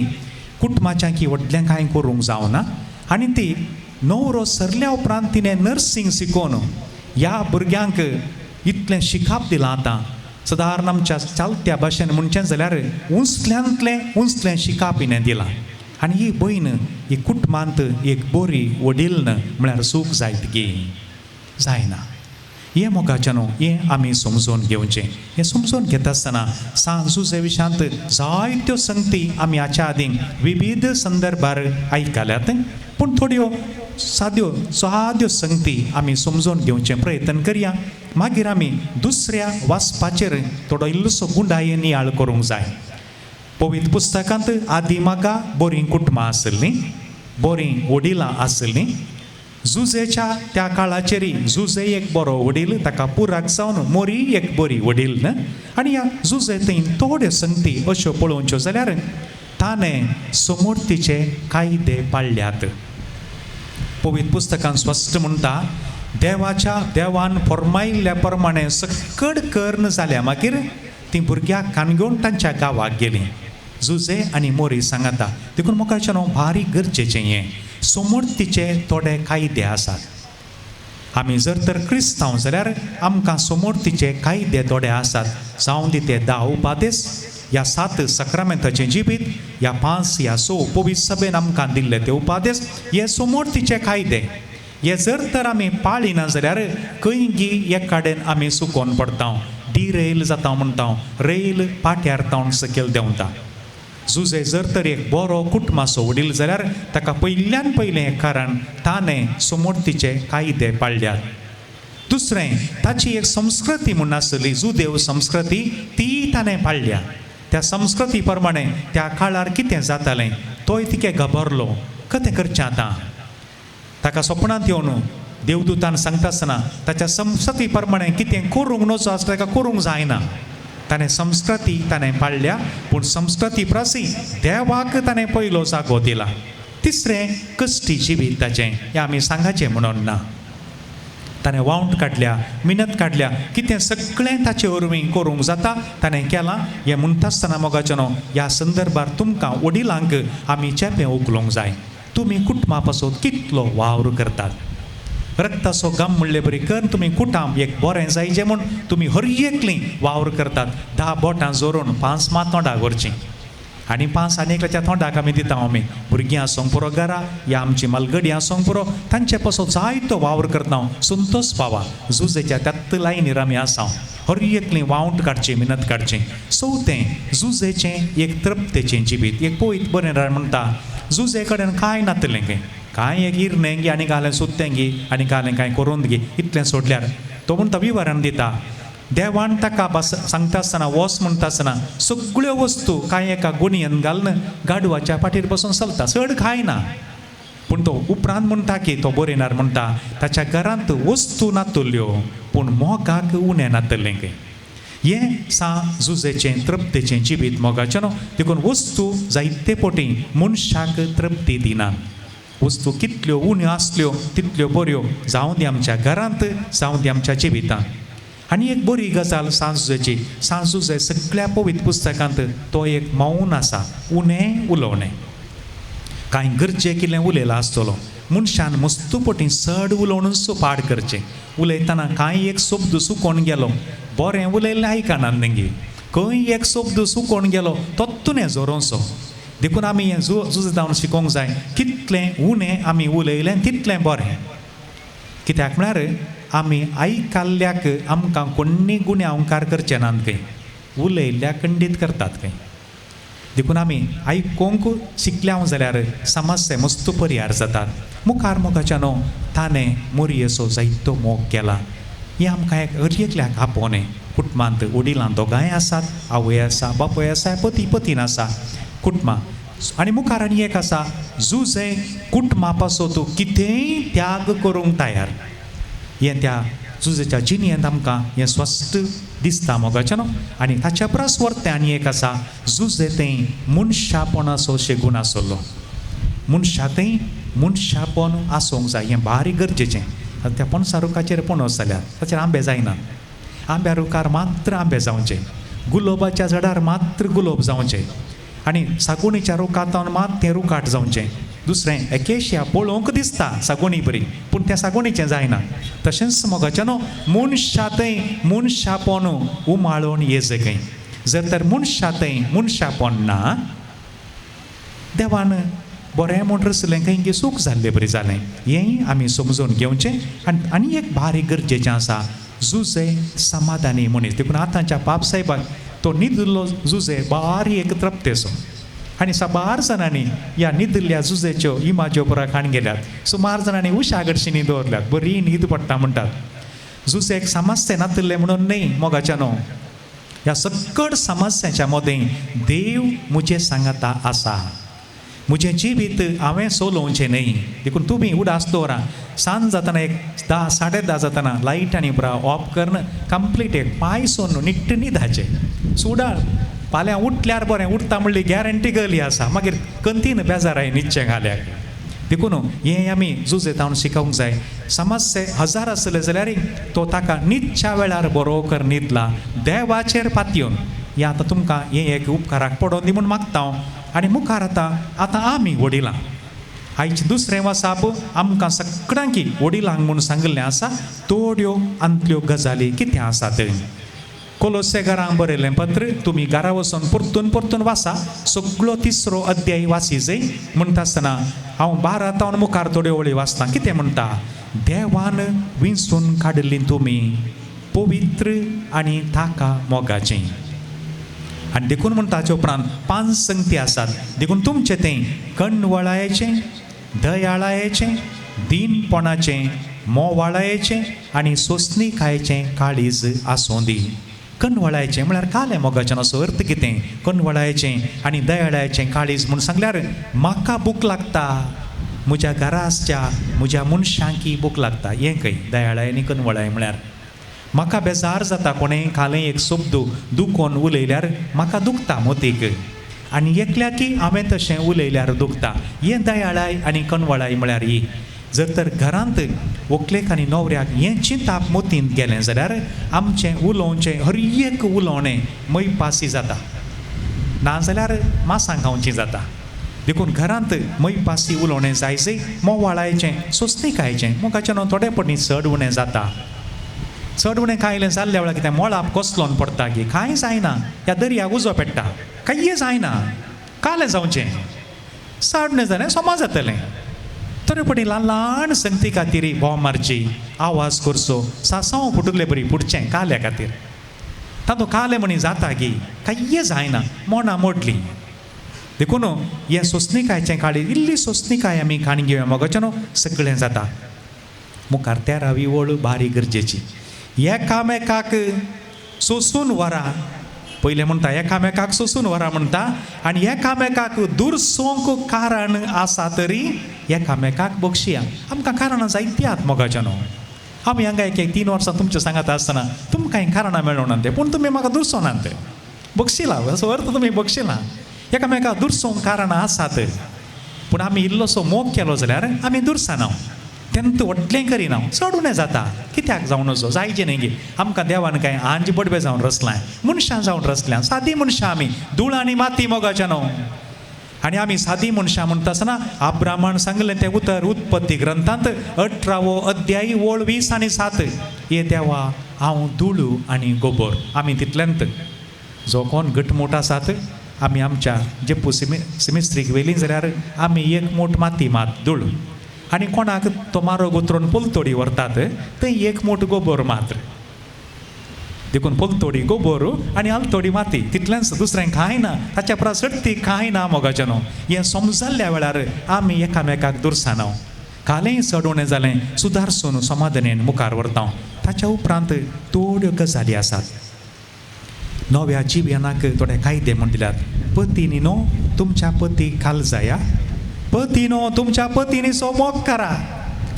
[SPEAKER 3] कुटुंबाच्या की व्हडलें कांय करूंक जावना. आनी ती णव सरल्या उपरांत तिणें नर्सींग शिकोवन ह्या भुरग्यांक इतलें शिकाप दिलां आतां. सादारण आमच्या चालत्या भाशेन म्हणचें जाल्यार उंचल्यांतलें शिकाप हिणें दिलां. आनी ही भयण ही कुटुंबांत एक बरी वडील म्हळ्यार सूख जायतगी जायना. हें मोगाचें न्हू, हें आमी समजून घेवचें. हें समजून घेता आसतना सांत जुजे विशांत जायत्यो संगती आमी हाच्या आदीं विविध संदर्भार आयकल्यात, पूण थोड्यो साद्यो संगती आमी समजून घेवचें प्रयत्न करया. मागीर आमी दुसऱ्या वाचपाचेर थोडो इल्लोसो गुंडाये नियाळ करूंक जाय. पवित्र पुस्तकांत आदी म्हाका बरीं कुटुंबां आसलीं, बरीं वडिलां आसलीं. जुजेच्या त्या काळाचेरय जुजे एक बरो वडील, ताका पुराक जावन मोरी एक बरी वडील न्हय. आनी ह्या जुजे थंय थोड्यो संगती अश्यो पळोवच्यो जाल्यार ताणें समोर्तीचे कायदे पाळल्यात. पवित्र पुस्तकांत स्पश्ट म्हणटा, देवान फर्मायिल्ल्या प्रमाणे सकड करन जाल्या मागीर तीं भुरग्याक काणगेवन तांच्या गांवाक गेलीं. जुजे आनी मोरी सांगता. देखून मोगाचें न्हू, भारी गरजेचें हें. समोर्तीचे थोडे कायदे आसात. आमी जर तर क्रिस्तांव जाल्यार आमकां समोर्तीचे कायदे थोडे आसात. जावं दी ते 10 उपादेस, ह्या 7 सक्रामेंताचें जिबीत, ह्या 5 ह्या 6 पवित्र सभेन आमकां दिल्ले ते उपादेस, हे समोर्तीचे कायदे. हे जर तर आमी पाळिना जाल्यार खंयगी एक कडेन आमी सुकोवन पडटा. डिरेल जाता म्हणटा, रेल पाट्यार तावन सकयल देंवता. जुजे जर तर एक बरो कुटुंबाचो वडील जाल्यार ताका पयल्यान पयलें कारण ताणें समोर्तीचे कायदे पाळल्यात. दुसरें, ताची एक संस्कृती म्हूण आसली, जुदेव संस्कृती, ती ताणें पाळल्या. त्या संस्कृती प्रमाणे त्या काळार कितें जातालें तोय तिके घबरलो. कतें करचें आतां? ताका सपनांत येवन देवदूतान सांगता आसतना ताच्या संस्कृती प्रमाणे कितें करूंक नजो आसता ताका करूंक जायना. ताणें संस्कृती पाळल्या, पूण संस्कृती प्रसी देवाक ताणें पयलो जागो दिला. तिसरें, कश्टी जिवीत ताचें, हें आमी सांगाचें म्हणून ना. ताणें वावंट काडल्या, मिनत काडल्या, कितें सगळें ताचे वरवीं करूंक जाता ताणें केलां. हें म्हणटा आसतना मोगाचें न्हू, ह्या संदर्भार तुमकां वडिलांक आमी चेपें उखलूंक जाय. तुमी कुटुंबा पासून कितलो वावर करतात. रक्ताचो गम म्हणले बरी कर, तुमी कुटाम एक बरें जायचें म्हूण तुमी हर एकलीं वावर करतात. 10 बोटां जोडून 5 मात तोंडाक व्हरचीं आनी 5 आनी एकल्याच्या तोंडाक आमी दिता. आमी भुरगीं आसूंक पुरो घरा या आमची मलगडी आसूंक पुरो, तांचे पासून जायतो वावर करता. संतोश पावा जुजेच्या त्यात लायनीर आमी आसा. हर एकलीं वावंट काडची, मिनत काडची. चवथें, जुजेचें एक तृप्तेचें जिवीत. एक पवित्र बरें म्हणटा, जुजे कडेन कांय नातलें गे, कांय एक इरनें गे आनी घालें सुत्तें गे आनी घालें कांय करून गे, इतलें सोडल्यार तो म्हणटा विवरण दिता. देवान ताका सांगता आसतना वस म्हणटा आसतना सगळ्यो वस्तू कांय एका गुणयन घालन गाडवाच्या पाठीर बसून चलता, चड खायना. पूण तो उपरांत म्हणटा की तो बरयणार म्हणटा, ताच्या घरांत वस्तू नातल्यो पूण मोगाक उणें नातलें गे. हें जुजेचें तृप्तेचें जिवीत मोगाचें न्हू. देखून वस्तू जायते पोटी मनशाक तृप्ती दिना. वस्तू कितल्यो उण्यो आसल्यो तितल्यो बऱ्यो, जावं दी आमच्या घरांत, जावं दी आमच्या जिवितांत. आनी एक बरी गजाल सांजुजेची, सांजुजे सगळ्या पवित्र पुस्तकांत तो एक मौन आसा, उणें उलोवणें. कांय गरजे कितें उलयलां आसतलो, मनशान मस्तू पोटी चड उलोवन सुपाड करचें. उलयतना कांय एक शब्द सुकोवन गेलो, बरें उलयलें आयकनात तेंगे, खंय एक शब्द सुकोवन गेलो तोत्तुनें जोरोसो. देखून आमी हें जुजे जावन शिकोवंक जाय, कितलें उणें आमी उलयलें तितलें बरें. कित्याक म्हळ्यार आमी आयकल्ल्याक आमकां कोण्णी गुणे अवंकार करचे नात खंय, उलयल्ल्याक खंडीत करतात खंय. देखून आमी आयकोंक शिकल्या जाल्यार समस्या मस्त परिहार जातात. मुखार मोगाच्या न्हू, ताणें मोरयेचो जायतो मोग केला. हें आमकां एक हर एकल्याक आपोवणें. कुटुंबांत वडिलां दोगांय आसात, आवय आसा, बापूय आसा, पतीन आसा, कुटुंबां. आनी मुखार आनी एक आसा, जुजे कुटुंबा पासून तूं कितेंय त्याग करूंक तयार. हें त्या जुजेच्या जिणेंत आमकां हें स्पश्ट दिसता मोगाचें न्हू. आनी ताच्या परस व्हरतें आनी एक आसा, जुजे तें मनशापणाचो शेगून आसलो. मनशांतय मनशापण आसूंक जाय, हें भारी गरजेचें. त्या पणसा रुखाचेर पणस जाल्यार ताचेर आंबे जायना. आंब्या रुखार मात्र आंबे जावचे, गुलाबाच्या झाडार मात्र गुलाब जावचे. आनी सागुणीच्या रुखांत मात तें रुखाट जावचें दुसरें एकेशिया पळोवंक दिसता सागुणी बरी पूण त्या सागुणीचें जायना तशेंच मोगाच्यानो मनशांतय मनशापण उमाळून येजगय जर तर मनशांतय मनशापण ना देवान बरें म्हूण रचलें खंय सूख जाल्लें बरें जालें हेंय आमी समजून घेवचें आनी एक बारीक गरजेचें आसा जुजे समाधानी मनीस देखून आतांच्या बाब साहेबाक तो न्हिदलो जुजे बारीक एक त्रप्तेसो आनी साबार जाणांनी ह्या न्हिदल्या जुजेच्यो इमाज्यो बऱ्याक हाड गेल्यात सुमार जाणांनी उशागडशींनी दवरल्यात बरी न्हीद पडटा म्हणटात जुजेक समस्या नातले म्हणून न्ही मोगाच्यानो ह्या सकट समस्याच्या मदें देव म्हजे सांगाता आसा म्हजें जिवीत हांवें सोलोवचें न्ही देखून तुमी उडास दवरा सांज जाताना एक 10 10:30 जाताना लायट आनी पुरा ऑफ करन कंप्लीट एक पायसून निट्ट न्हिदाचें सुडाळ फाल्यां उठल्यार बरें उठता म्हणली गॅरंटी गली आसा मागीर कंतीन बेजाराय न्हिदचें घाल्याक देखून हें आमी जुजेतावन शिकोवंक जाय समस्या 1000 आसले जाल्यार तो ताका न्हिदच्या वेळार बरोकर न्हिदला देवाचेर पातयेवन हें आतां तुमकां हें एक उपकाराक पडोवन दी म्हूण मागता हांव आनी मुखार आतां आमी वडिलां आयचें दुसरें वसाप आमकां सगळ्यांकी वडिलांक म्हूण सांगिल्लें आसा थोड्यो अंतल्यो गजाली कितें आसात कोलोसे घरांक बरयलें पत्र तुमी घरा वचून परतून वाचा सगळो 3रो अध्याय वाची जाय म्हणटा आसतना हांव 12 मुखार थोड्यो वळी वाचता कितें म्हणटा देवान विंचून काडिल्लीं तुमी पवित्र आनी ताका मोगाचीं आनी देखून म्हणटा ताचे उपरांत 5 संगती आसात देखून तुमचें तें कणवळायेचें दयाळायेचें दिनपणाचें मोवाळायेचें आनी सोंसणीकायेचें काळीज आसूं दी कणवळायेचें म्हळ्यार कालें मोगाचें असो अर्थ कितें कणवळायेचें आनी दयाळायेचें काळीज म्हूण सांगल्यार म्हाका भूक लागता म्हज्या घराच्या म्हज्या मनशांकी भूक लागता हें खंय दयाळाय आनी कणवळाय म्हळ्यार म्हाका बेजार जाता कोणें कालें एक शब्द दुखोवन उलयल्यार म्हाका दुखता मोतीक आनी एकल्याकी हांवें तशें उलयल्यार दुखता हें दयाळाय आनी कणवळाय म्हळ्यार ही जर तर घरांत व्हंकलेक आनी न्हवऱ्याक हें चिंताप मोतींत गेलें जाल्यार आमचें उलोवचें हर एक उलोवणें मैपासी जाता नाजाल्यार मासां खावचीं जाता देखून घरांत मैपासी उलोवणें जायचें मोवाळायचें सोंसणीकायेचें मोगाचें न्हू थोडेपणी चड उणें जाता चड उणें खायलें जाल्ल्या वेळार कितें मोळाप कसलोन पडटा की कांय जायना ह्या दर्याक उजो पेट्टा कांय जायना कालें जावचें चड उणें जालें सोमा जातलें तरेपणी ल्हान संगती खातीर भोव मारची आवाज करचो सासांव फुटले बरी फुटचें काल्या खातीर तातूंत कालें म्हणी जाता की कांय जायना मोना मोडली देखून हें सोंसणीकायचें काळी इल्ली सोंसणीकाय आमी काणी घेवया मोगाचें न्हू सगळें जाता मुखार 13वी वळ बारीक गरजेची एकामेकाक सोंसून व्हरा पयलें म्हणटा एकामेकाक सोंसून व्हरा म्हणटा आनी एकामेकाक दुरसोंक कारण आसा तरी एकामेकाक बक्षिया आमकां कारणां जायतीं आहात मोगाचें न्हू आमी हांगा एक 3 वर्सां तुमचें सांगात आसतना तुमकां कांय कारणां मेळोना ते पूण तुमी म्हाका दुरसोनात ते बक्षिला असो अर्थ तुमी बक्षिला एकामेकाक दुरसोंक कारणां आसात पूण आमी इल्लोसो मोग केलो जाल्यार आमी दुरसाना तेन्ना व्हडलें करिना चड उणें जाता कित्याक जावन नजो जायचें न्ही गे आमकां देवान कांय आंज बडबे जावन रचलां मनशां जावन रचल्यां सादी मनशां आमी धूळ आनी माती मोगाचें न्हू आनी आमी सादी मनशां म्हणटा आसतना अब्राहमान सांगलें तें उतर उत्पत्ती ग्रंथांत 18वो अध्याय वळ 20 आनी 7 हे देवा हांव धूळ आनी गोबर आमी तितल्यांत जो कोण घटमूट आसात आमी आमच्या जेप्पू सिमिस्त्रीक वेली जाल्यार आमी एक मूठ माती मात धूळ आनी कोणाक तो मारो गोत्रोन पोलतोडी व्हरतात थंय एक मूठ गोबर मात्र देखून पोलतोडी गोबर आनी आलतोडी माती तितलेंच दुसरें कांय ना ताच्या परस सर्ती कांय ना मोगाचें न्हू हें समजल्ल्या वेळार आमी एकामेकाक दुरसाना कालेंय चड उणें जालें सुदारसून समाधानेन मुखार व्हरता ताच्या उपरांत थोड्यो गजाली आसात नव्या जिवियानाक थोडे कायदे म्हण दिल्यात पतीनी न्हू तुमच्या पतीक काळजाया पतीनो तुमच्या पतीनी सो मोग करा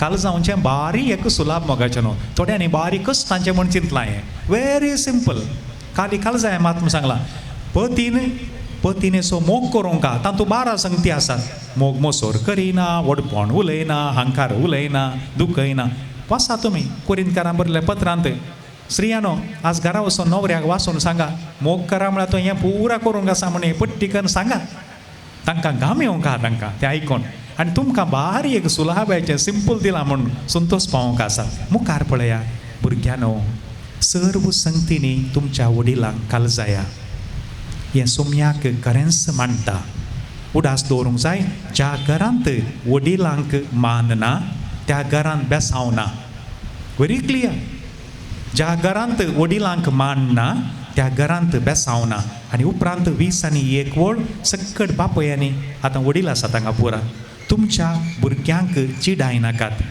[SPEAKER 3] काळजांचें बारीक एक सुलाभ मोगाचें न्हू थोड्यांनी बारीक कश्टांचें म्हण चिंतलां हें वेरी सिंपल खाली काळजाय मात म्हूण सांगलां पतीने सो मोग करूंका तातूंत 12 संगती आसात मोग मोसोर करिना वडपण उलयना हांकार उलयना दुखयना वाचा तुमी कोरिंतकारां बरयल्या पत्रांत स्त्रियानो आज घरा वचून नवऱ्याक वाचून सांगा मोग करा म्हळ्यार तो हें पुरा करूंक आसा म्हण पट्टी करून सांगा तांकां घाम येवंक आहा तांकां तें आयकोन आनी तुमकां बारी एक सुलाबायचें सिंपल दिलां म्हूण संतोश पावोंक आसा मुखार पळया भुरग्यानो सर्व संगतींनी तुमच्या वडिलांक काळजाया हें सोम्याक खरेंच मानता उडास दवरूंक जाय ज्या घरांत वडिलांक मान ना त्या घरांत बेसांव ना व्हेरी क्लियर ज्या घरांत वडिलांक मान ना त्या घरांत बेसांव ना आनी उपरांत 20 आनी 1 वळ सकट बापयांनी आतां वडील आसा तांकां पुरा तुमच्या भुरग्यांक चिडाय नाकात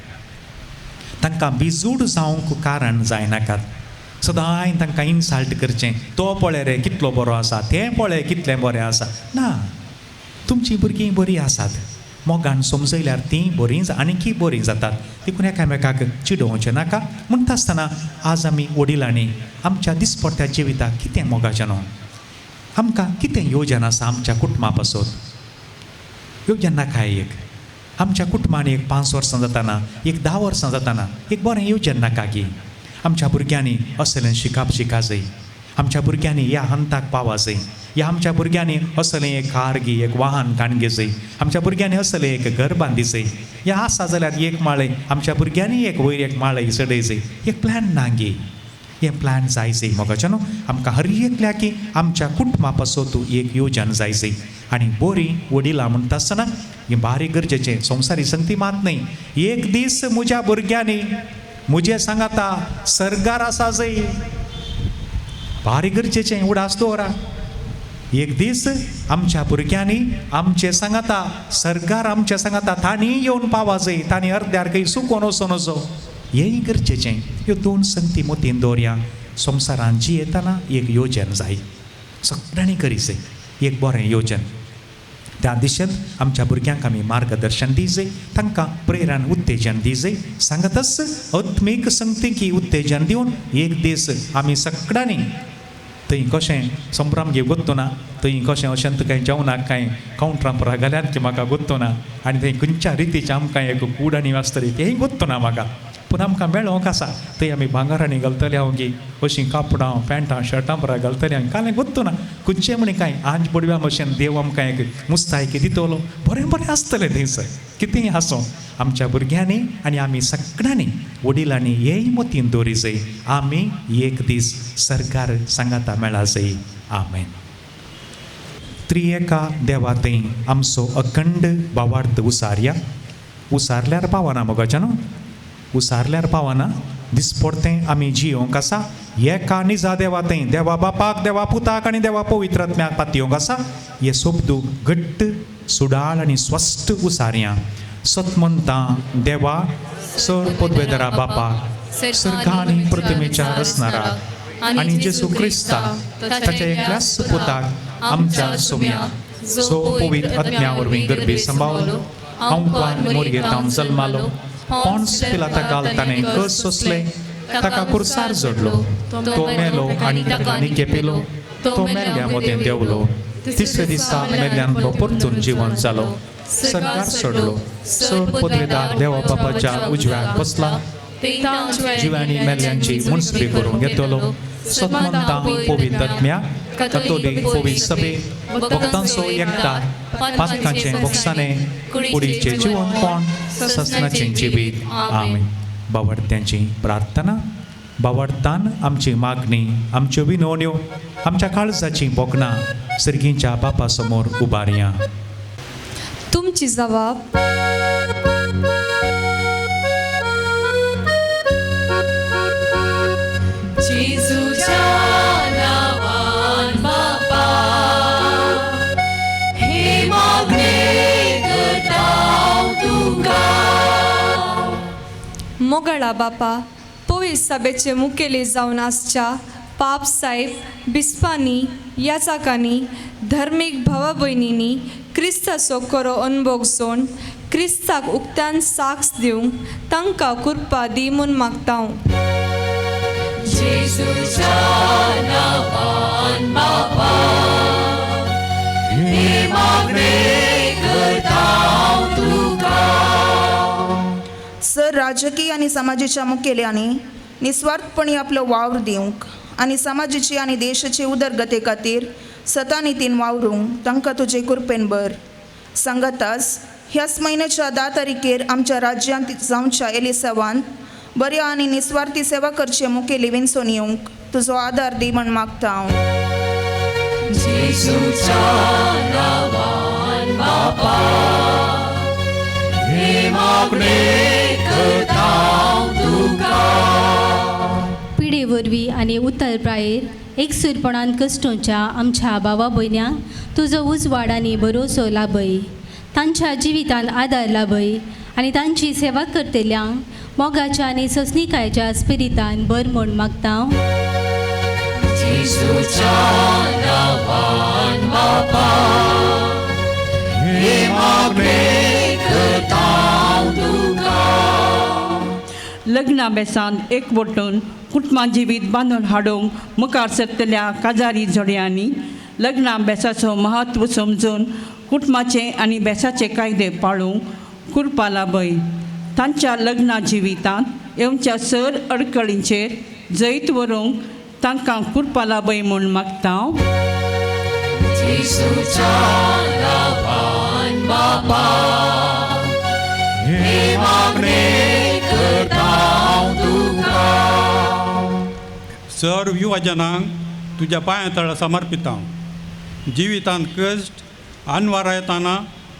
[SPEAKER 3] तांकां बिजूड जावंक कारण जायनाकात सदांय तांकां इन्सल्ट करचें तो पळय रे कितलो बरो आसा तें पळय कितलें बरें आसा ना तुमचीं भुरगीं बरीं आसात मोगान समजयल्यार तीं बरीं आनीकय बरीं जातात देखून एकामेकाक चिडोवचें नाका म्हणटा आसतना आज आमी वडिलांनी आमच्या दिसपट्ट्या जिविताक कितें मोगाचें न्हू आमकां कितें येवजन आसा आमच्या कुटुंबा पासून येवजन नाका एक आमच्या कुटुंबान एक 5 वर्सां जाताना एक 10 वर्सां जाताना एक बरें येवजन नाका की आमच्या भुरग्यांनी असलें शिका जाय आमच्या भुरग्यांनी ह्या हंताक पावा जाय ह्या आमच्या भुरग्यांनी असलें एक कार घे एक वाहन काणगे जाय आमच्या भुरग्यांनी असलें एक घर बांदी जाय ह्या आसा जाल्यार एक माळय आमच्या भुरग्यांनी एक वयर एक माळय चडय जाय एक प्लॅन ना गे हें प्लॅन जाय जाय मोगाचें न्हू आमकां हर एकल्या की आमच्या कुटुंबा पासून तूं एक येवजन जाय जाय आनी बरीं वडिलां म्हणटा आसतना हें बारीक गरजेचें संवसारी संगती मात न्हय एक दीस म्हज्या भुरग्यांनी म्हजें सांगाता सरगार आसा जाय बारीक गरजेचें उडास दवरा एक दीस आमच्या भुरग्यांनी आमचे सांगाता सरगार आमचे सांगाता तांणी येवन पावा जाय तांणी अर्द्यार खंय सुकोवन वचोन वचो हेंय गरजेचें ह्यो 2 संगती मतीन दवरया संवसारांत जियेतना एक येवजन जाय सगळ्यांनी करी जाय एक बरें येवजन त्या दिशेन आमच्या भुरग्यांक आमी मार्गदर्शन दी जाय तांकां प्रेरण उत्तेजन दी जाय सांगतच आत्मीक संगतीकी उत्तेजन दिवन एक दीस आमी सगळ्यांनी थंय कशें संभ्रम घे गोत्तो ना थंय कशें अशें कांय जेवणाक कांय कावंटरां घाल्यात की म्हाका गोत्तो ना आनी थंय खंयच्या रितीचें आमकां एक कूड आनी आसतली तेंय गोत्तो ना म्हाका पूण आमकां मेळोंक आसा थंय आमी भांगारांनी घालतले हांव गी अशीं कापडां पॅन्टां शर्टां बरां घालतले हांव कांय गोत्तो ना खंयचें म्हणे कांय आंज पडव्या भशेन देव आमकां एक मुस्तायकी दितलो बरें बरें आसतलें थंयसर कितेंय आसूं आमच्या भुरग्यांनी आनी आमी सगळ्यांनी वडिलांनी हेय मतीन दवरी जाय आमी एक दीस सरकार सांगाता मेळा जाय आमेन त्रिएका देवा थंय आमचो अखंड भावार्थ उसारल्यार पावना मोगाचें न्हू उसारल्यार पावना दिसपडतें आमी जियोंक आसा एका निजा देवा थंय देवा बापाक देवा पुताक आनी देवा पवित्रात्म्याक पातयोंक आसा हे सोबदू घट्ट सुडाळ आनी स्वस्थ उसारया सतमंतां देवा सर पदवेदरा बापा सर्गांनी प्रतिमेच्या रचणारा आनी जेसू क्रिस्ता ताच्या एकल्याच पुताक आमच्या सोम्या जो पवित्र आत्म्या वरवीं गर्भे सांबाळलो आंवकान मोरयेतां जल्मालो पॉन्स पिलाताक ताणें कस सोंसले ताका कुर्सार जोडलो तो मेलो आनी ताका निकेपिलो तो मेल्ल्या मदें देंवलो तिसरे दिसा मेल्ल्यान तो परतून जिवंत जालो सरकार सोडलो सर पदवेदार देवा बापाच्या उजव्याक बसला जिवांनी मेल्ल्यांची मुनसबी करून घेतलो सतमंतां पवित्र आत्म्या कतोलीक पवित्र सभे भक्तांचो एकठांय पातकांचें भोगसाणें कुडीचें जिवंतपण ससनाचें जिवीत आमीन बावडत्यांची प्रार्थना बावडतान आमची मागणी आमच्यो विनवण्यो आमच्या काळजाची बोगणां सर्गीच्या बापा समोर उबारया
[SPEAKER 1] तुमची जबाब जेजूच्या नावान बापा हे मागणे करता तुका मोगळा बापा पवित्र सभेचे मुखेली जावन आसच्या पाप साहेब बिस्पांनी याचाकांनी धर्मीक भावा भयणींनी क्रिस्ताचो खरो अनुभव घेवन क्रिस्ताक उक्त्यान साक्ष दिवंक तांकां कृपा दी म्हूण मागता हांव जेजूच्या नांवान बापा हे मागणे करता तुका
[SPEAKER 7] सर राजकीय आणि समाजाच्या मुखेल्यांनी निस्वार्थपणी आपलो वावर दिवंक आनी समाजाची आनी देशाचे उदरगते खातीर सतानितीन वावरूंक तांकां तुजे कृपेन बर. सांगाताच ह्याच म्हयन्याच्या 10 तारखेर आमच्या राज्यांत जावच्या एलिसवान बऱ्या आनी निस्वार्थी सेवा करचे मुखेली विणसून येवंक तुजो आदार दी म्हण मागता हांव.
[SPEAKER 8] पिढे वरवीं आनी उत्तर प्रायेर एकसुरपणान कश्टोवच्या आमच्या भावा भयण्यांक तुजो उजवाड आनी भरोसो लाभय. तांच्या जिवितान आदार लाभय आनी तांची सेवा करतल्यांक मोगाच्या आनी ससनिकायेच्या स्पिरितान बर म्हूण मागता हांव.
[SPEAKER 9] लग्ना बेसान एकवटून कुटुंबां जिवीत बांदून हाडूंक मुखार सरतल्या काजारी जोड्यांनी लग्ना बेसाचो महत्व समजून कुटुंबाचे आनी बेसाचे कायदे पाळूंक करपा लाभय. तांच्या लग्ना जिवितांत येवच्या सर अडखळींचेर जैत व्हरूंक तांकां करपा लाभय म्हूण मागता हांव.
[SPEAKER 10] सर्व युवजनांक तुज्या पांया तळा समर्पित हांव. जिवितांत कश्ट अनवरां येताना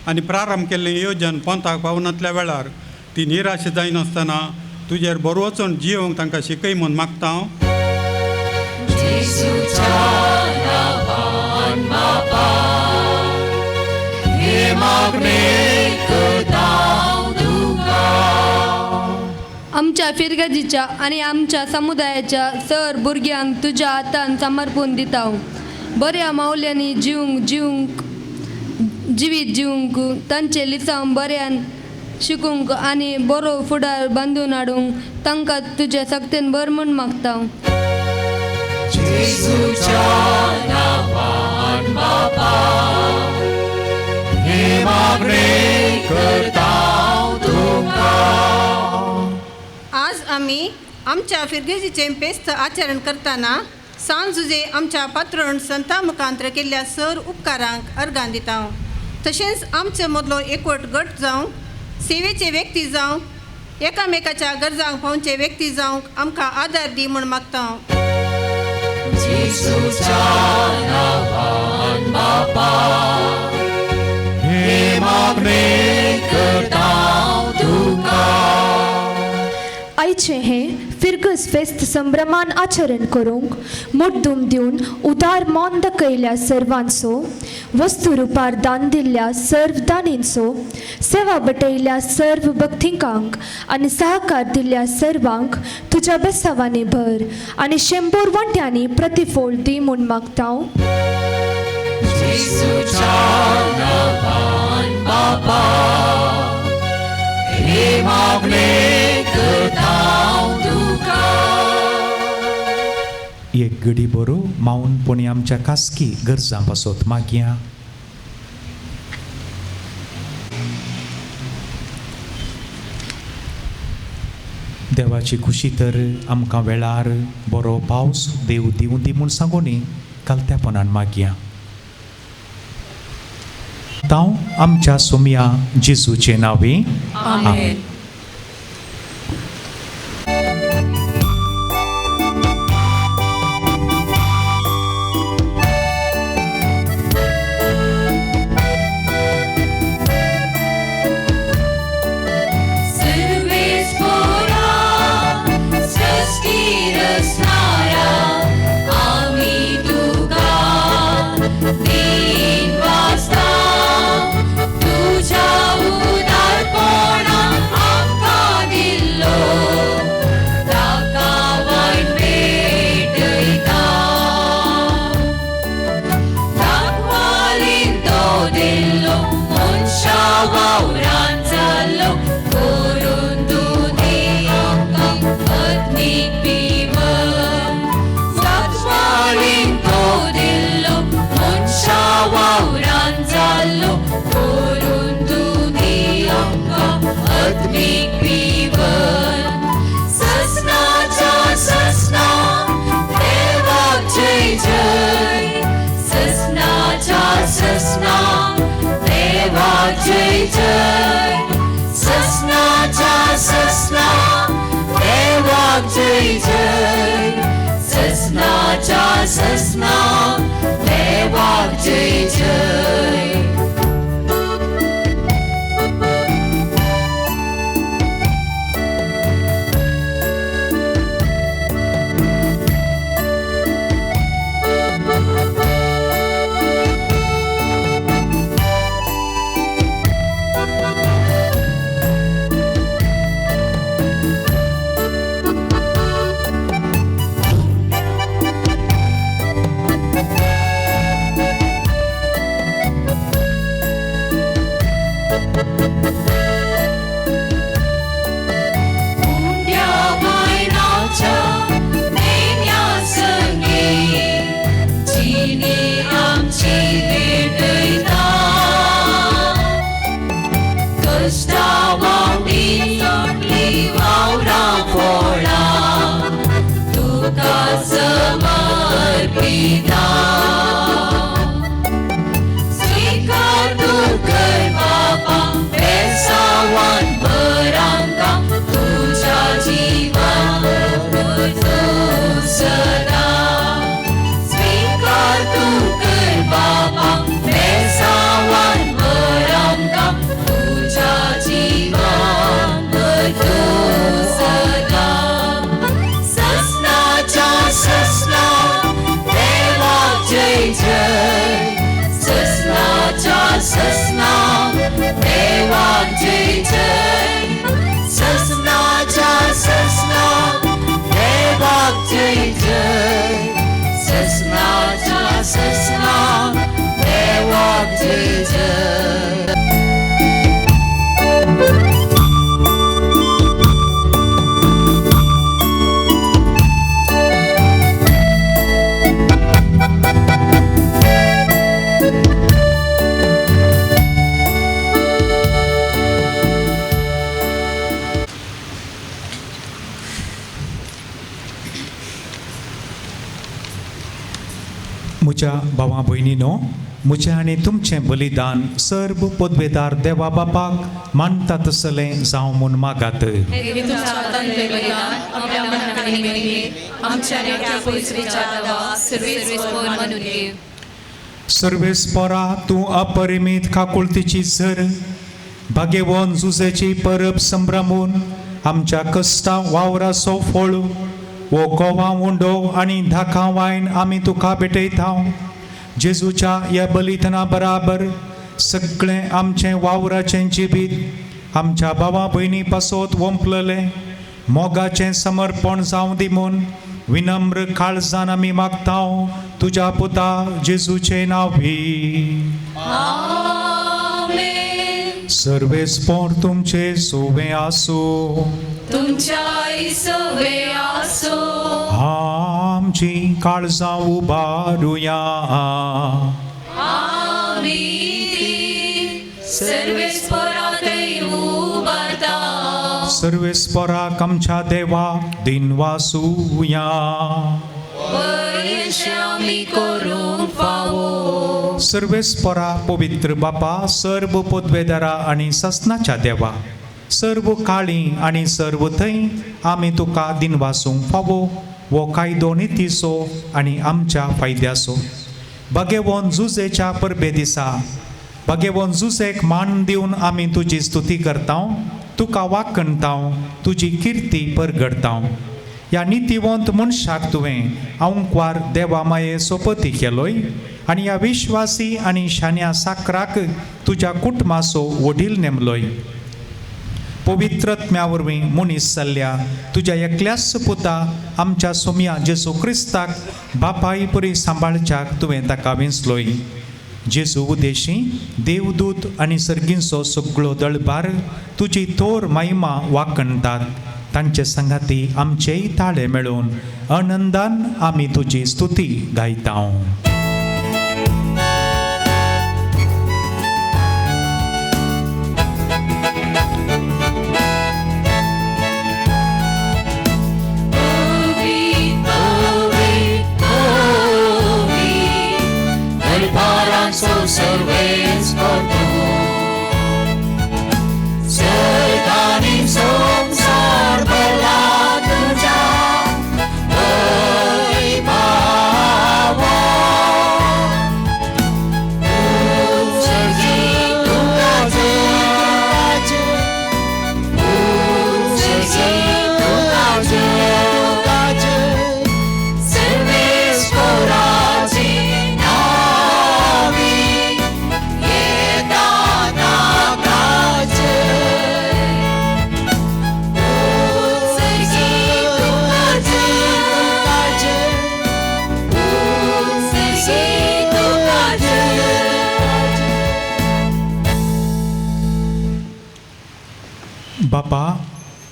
[SPEAKER 10] आनी प्रारंभ केल्लें येवजन पंथाक पावनातल्या वेळार ती निराश जायनासतना तुजेर बरो वचून जियोंक तांकां शिकय म्हूण मागता हांव.
[SPEAKER 11] आमच्या फिरगजीच्या आणि आमच्या समुदायाच्या सर भुरग्यांक तुज्या हातान समर्पून दिता हांव. बऱ्या मावल्यांनी जिवंक जिवीत जिवंक तांचे लिसांव बऱ्यान शिकूंक आनी बरो फुडार बांदून हाडूंक तांकां तुज्या सक्तीन बर म्हूण मागता हांव.
[SPEAKER 12] आज आमी आमच्या फिरगेजीचें पेस्त आचरण करतना सांजुजे आमच्या पात्रण संता मुखांतर केल्ल्या सर उपकारांक अर्गां दिता हांव. तशेंच आमचो मदलो एकवट गट जावंक सेवेचे व्यक्ती जावंक एकामेकाच्या गरजांक पावचे व्यक्ती जावंक आमकां आदार दी म्हूण मागता हांव.
[SPEAKER 13] आयचे हे फिरगस फेस्त संभ्रमान आचरण करूंक मुद्दूम दिवन उदार मौन दाखयल्या सर्वांचो, वस्तू रुपार दान दिल्ल्या सर्व दानींचो, सेवा बटयल्या सर्व भक्तिकांक आनी सहकार दिल्ल्या सर्वांक तुज्या बेसावांनी भर आनी 100 वांट्यांनी प्रतिफोल दी म्हूण मागता हांव.
[SPEAKER 3] एक घडी बरो मावन पुणी आमच्या खासगी गरजां पासत मागया. देवाची खुशी तर आमकां वेळार बरो पावस देव दिवं दी म्हूण सांगोनी कालत्यापणान मागया. तांव आमच्या सोम्या जेजूचे नांवे आमेन.
[SPEAKER 14] तुझ्या उदारपणा देवाक जय जय ससनाचा ससना देवाक जय जय ससनाचा ससना देवाक जय जय समर्पिता स्वीकार तू कर बापा बेसावान बरांका तुझ्या जीवन तू सदा स्वीकार तू कर बापा बेसावान बरांका तुझ्या जीवन तू सदा ससना देवाक जय जय ससनाचा ससना देवाक जय जय ससनाचा ससना देवाक जय जय ससनाचा ससना देवाक जय जय
[SPEAKER 3] म्हज्या भावां भयणीनो म्हजें आनी तुमचें बलिदान सर्व पदवेदार देवा बापाक मानता तसलें जावं म्हूण मागात सर्वेस्परा तूं अपरिमीत काकुळतीची झर भाग्यवन जुजेची परब संभ्रमून आमच्या कश्टां वावराचो फळ वो कोवा उंडो आनी धाका वायन आमी तुका भेटयता जेजूच्या ह्या बलिदाना बराबर सगळें आमचें वावराचें जिवीत आमच्या भावा भयणी पासत वंपललें मोगाचें समर्पण जावं दी म्हूण विनम्र काळजान आमी मागता तुज्या पुता जेजूचें नांवी सर्वेस्पर तुमचे सोवे आसूं
[SPEAKER 14] तुमच्या सोवे आसो
[SPEAKER 3] आमची काळजां उबारुया
[SPEAKER 14] आमी सर्वेस्परांतय उबारता
[SPEAKER 3] सर्वेस्पराक आमच्या देवाक दिन वासुया
[SPEAKER 14] आमी करूंक फावो
[SPEAKER 3] सर्वेस्परा पवित्र बापा सर्व पदवेदारा आनी ससनाच्या देवा सर्व काळी आनी सर्व थंय आमी तुका दिन वासूंक फावो वो कायदो नितीसो आनी आमच्या फायद्याचो भगेवन जुजेच्या परबे दिसा भगेवन जुजेक मान दिवन आमी तुजी स्तुती करता तुका वाकणता तुजी किर्ती परगडता ह्या नितीवंत मनशाक तुवें अवंकवार देवा माये सोपती केलोय आनी ह्या विश्वासी आनी शान्या साकराक तुज्या कुटुंबाचो वडील नेमलोय पवित्रत्म्या वरवीं मनीस जाल्ल्या तुज्या एकल्याच पुता आमच्या सोम्या जेजू क्रिस्ताक बापाय परी सांबाळच्याक तुवें ताका वेंचलोय जेजू उदेशी देवदूत आनी सर्गींचो सगळो दळबार तुजी थोर महिमा वाकणटात तांचे संगाती आमचेय ताळे मेळून आनंदान आमी तुजी स्तुती गायता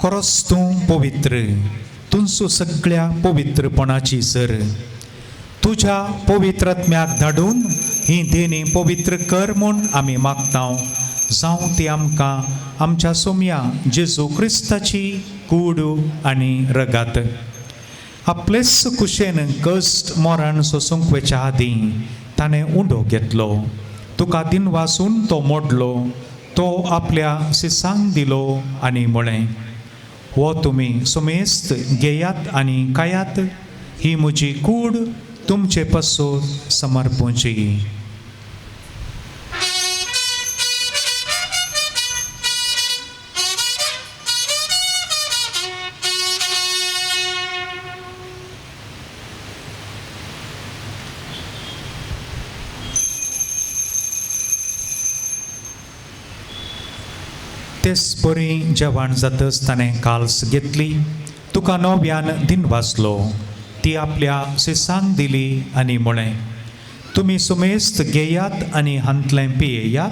[SPEAKER 3] खरोच तूं पवित्र, तुमचो सगळ्या पवित्रपणाची सर. तुझ्या पवित्रात्म्याक धाडून ही देणी पवित्र कर म्हूण आमी मागतां. जावं ती आमकां आमच्या सोम्या जेजू क्रिस्ताची कूड आनी रगात. आपलेच कुशेन कश्ट मोरान सोसूंक वेच्या आदीं ताणें उंडो घेतलो. तुका दिन वाचून तो मोडलो. तो आपल्या शिसांक दिलो आनी म्हळें, हो तुमी सुमेस्त घेयात आनी खायात. ही म्हजी कूड तुमचे पासून समर्पूची. तेच बरी जेवण जातच ताणें काल्स घेतली. तुका नव्यान दिन वाचलो. ती आपल्या शिसांक दिली आनी म्हळें, तुमी सुमेस्त घेयात आनी हांतलें पियेयात.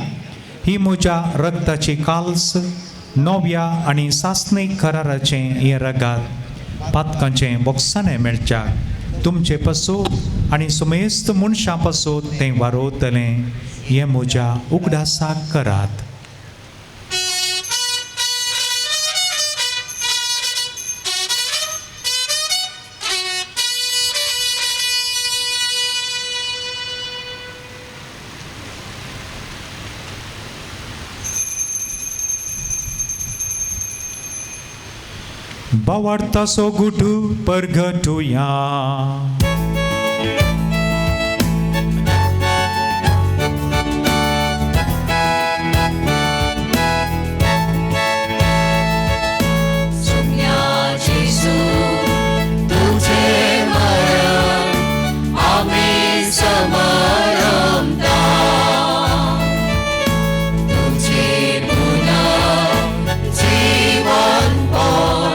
[SPEAKER 3] ही म्हज्या रक्ताची काल्स, नव्या आनी सासणीक कराराचें हें रगात पातकांचें बोगसाणें मेळच्याक तुमचे पासून आनी सुमेस्त मनशां पासून तें वारोतलें. हें म्हज्या उगडासाक करात. Bawartaso gudu pergeduya.
[SPEAKER 14] Sumya Jesu tuje maram ami samaram da tuje puna jiwan pon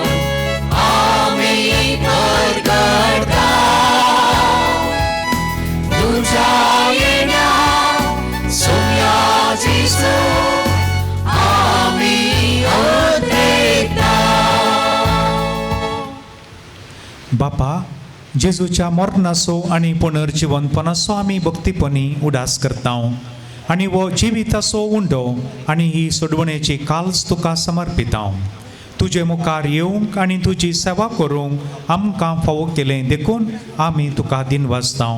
[SPEAKER 3] बापा, जेजूच्या मरणाचो आनी पुनर्जिवनपणाचो आमी भक्तीपणी उडास करता. आनी हो जिविताचो उंडो आनी ही सोडवणेची काल्स तुका समर्पिता. तुजे मुखार येवंक आनी तुजी सेवा करूंक आमकां फावो केलें देखून आमी तुका दिन वाचता.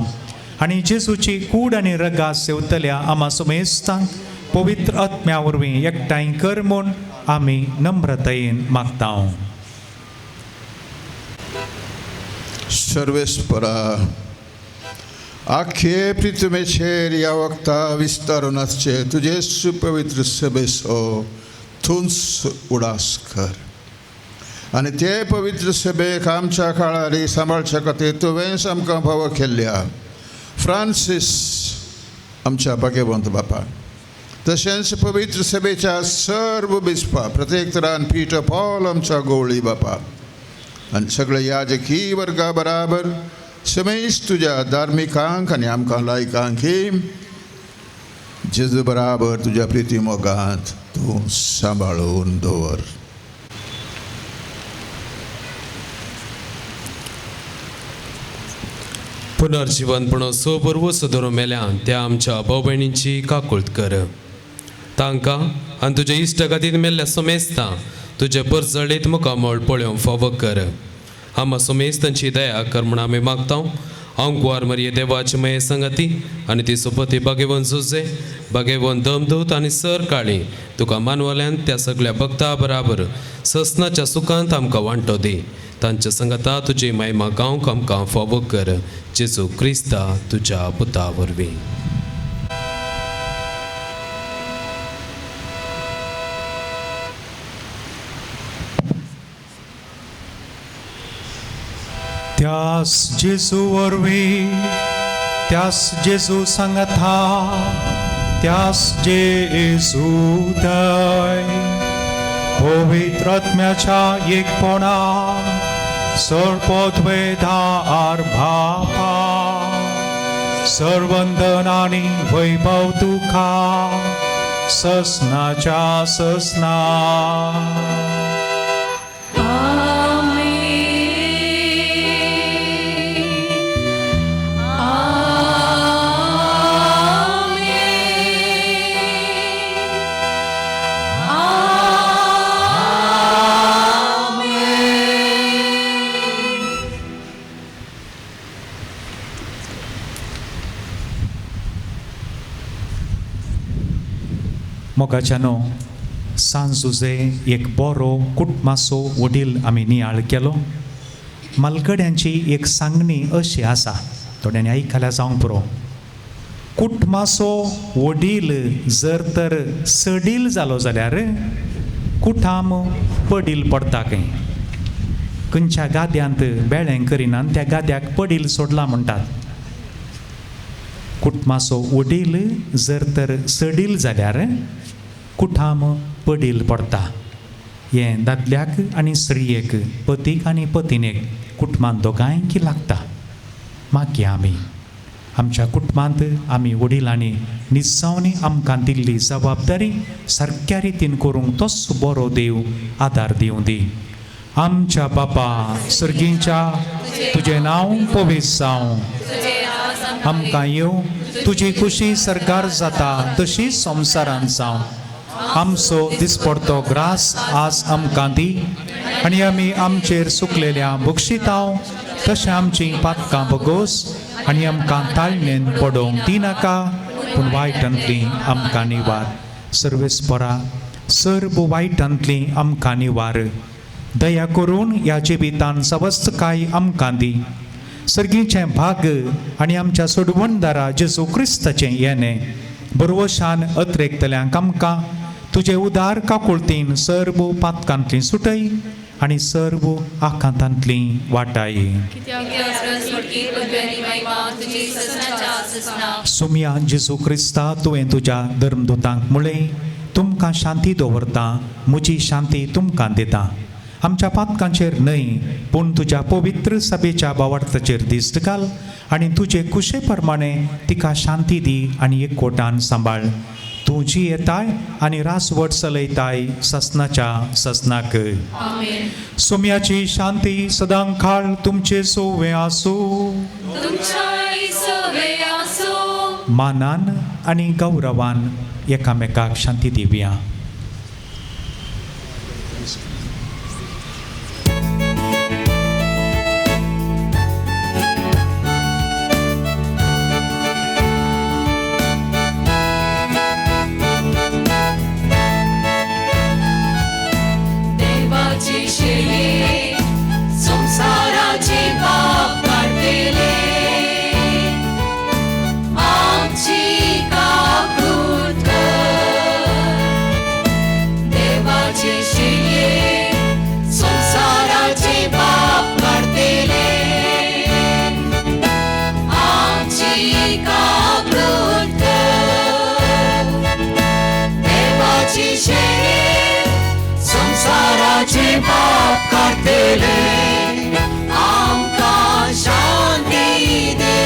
[SPEAKER 3] आनी जेजूची कूड आनी रगात सेवतल्या आमा सुमेस्तांक पवित्र आत्म्या वरवीं एकठांय कर म्हूण आमी नम्रतायेन मागता.
[SPEAKER 15] सर्वेस्परा, आख्खे पृथ्वीचेर ह्या वक्ता विस्तारून आसचे तुजे सुपवित्र सभेचो थुंच उडास कर. आनी ते पवित्र सभेक आमच्या काळार सांबाळच्या खातीर तुवेंच आमकां फावो केल्ल्या फ्रांसीस आमच्या भाग्यवंत बापा, तशेंच पवित्र सभेच्या सर्व बिस्पा, प्रत्येक तरान पीटर पॉल आमच्या गवळी बापा आनी सगळे याजकी वर्गा बराबर समेस्त तुज्या धार्मिकांक आनी आमकां लायकांकय जेजू बराबर तुज्या प्रिती मोगांत तूं सांबाळून दवर.
[SPEAKER 16] पुनर्जीवनपणो सोबरवो सुदरो मेल्यान त्या आमच्या भाव भयणींची काकुळट कर. तांकां आनी तुज्या इश्ट खातीर मेल्ल्या सुमेस्तां तुजे परजळीत मुखामोळ पळोवंक फावो कर. आमा सुमेस्तांची दया कर म्हूण आमी मागता. अंकुवार मरिये देवाची मये संगती आनी ती सुपती भाग्यवन जुजे, भाग्यवन दमदूत आनी सर काळी तुका मानवल्यान त्या सगळ्या भक्ता बराबर ससनाच्या सुखांत आमकां वांटो दी. तांच्या संगता तुजी महिमा गावंक आमकां फावो कर. जेजू क्रिस्ता तुज्या पुता वरवीं.
[SPEAKER 3] त्यास जेजू वरवीं, त्यास जेजू सांगता, त्यास जेजू दय पवित्र आत्म्याच्या एकपणा सर्वोद्वेदार भापा सर्वंदन आनी वैभव तुका ससनाच्या ससना मोगाच्यानो सांजुजे एक बरो कुटमाचो वडील आमी नियाळ केलो. मालगड्यांची एक सांगणी अशी आसा, थोड्यांनी आयकल्या जावंक पुरो. कुटमाचो वडील जर तर सडील जालो जाल्यार कुठाम पडील पडटा खंय. खंयच्या गाद्यांत बेळें करिनात त्या गाद्याक पडील सोडला म्हणटात. कुटमाचो वडील जर तर सडील जाल्यार कुठाम पडील पडटा. हें दादल्याक आनी स्त्रियेक, पतीक आनी पत्नीक कुटुंबांत दोगांयक लागता. मागया आमी आमच्या कुटुंबांत आमी वडिलांनी निसवणी आमकां दिल्ली जबाबदारी सारक्या रितीन करूंक तोच बरो देव आदार दिवं दी. आमच्या बापा सर्गींच्या तुजें नांव पवित्र जावं, आमकां येवं तुजी खुशी सरकार जाता तशी संवसारांत जावं. आमचो दिसपडतो ग्रास आज आमकां दी आनी आमी आमचेर सुकलेल्या बक्षितांव तशें आमची पातकां बगोस आनी आमकां ताळणेन पडोवंक दिनाका, पूण वायटांतली आमकां निवार. सर्वेस्परा सर्व वायटांतली आमकां निवार. दया करून ह्या जिवितांत सवस्त काय आमकां दी. सर्गीचें भाग आनी आमच्या सोडवणदारा जेजू क्रिस्ताचें येणें बरवशान अत्रेकतल्यांक आमकां तुजे उदार काकुळतीन सर्व पातकांतली सुटय आनी सर्व आकांतांतली वाटाय. सुमया जेजू क्रिस्ता तुवें तुज्या धर्मदूतांक म्हळें, तुमकां शांती दवरता, म्हजी शांती तुमकां दिता. आमच्या पातकांचेर न्हय पूण तुज्या पवित्र सभेच्या बावार्थाचेर दिश्ट घाल आनी तुजे कुशे प्रमाणे तिका शांती दी आनी एकवटान सांबाळ. तूं जी येताय आनी रासवट चलयताय ससनाच्या ससनाक. सुमयाची शांती सदां काळ तुमचे सोवे आसूं. मानान आनी गौरवान एकामेकाक शांती दिवया.
[SPEAKER 14] संसाराचे पाप काढलेले आमची काकूट देवाचे शिये संसाराचे पाप काढलेले आमची काकूट देवाचे शिये संसाराचे पाप काढलेले आमकां शांती दे.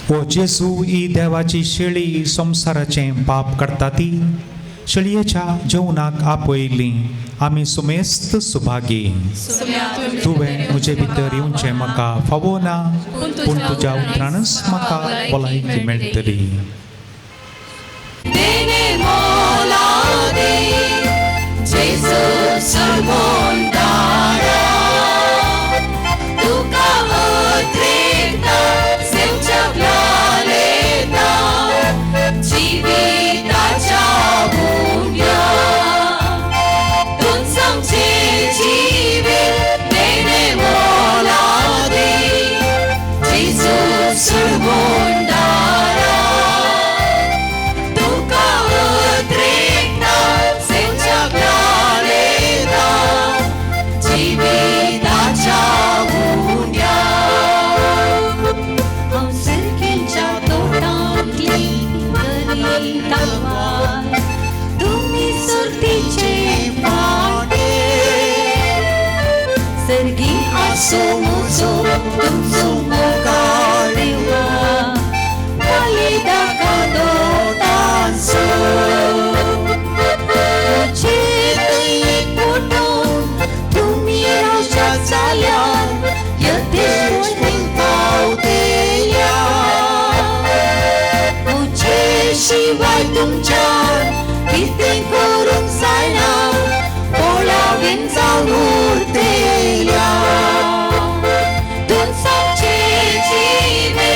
[SPEAKER 3] ओ जेजू ही देवाची शेळी संसाराचें पाप काडटा ती. शेळयेच्या जेवणाक आपयली आमी सुमेस्त सुभागी. तुवें म्हजे भितर येवचें म्हाका फावो ना, पूण तुज्या उतरानच म्हाका भलायकी मेळटली.
[SPEAKER 14] देने मोला दे जेजू सर्वोंदारा तुका अत्रेकता सेवच्या लेता जिविताच्या मुंड्या तुन समचे जिवीत देने मोला दे जेजू सर्वोंदारा Sumuso, sumukaliwa, walida kadotanso. Uciti punong, tumiraw siya sayan, yatis pintau tiya. Uci शिवाय तुमच्यात किती करून सायना, पोळावीन जाऊन उरतेया. तुमचे जीवे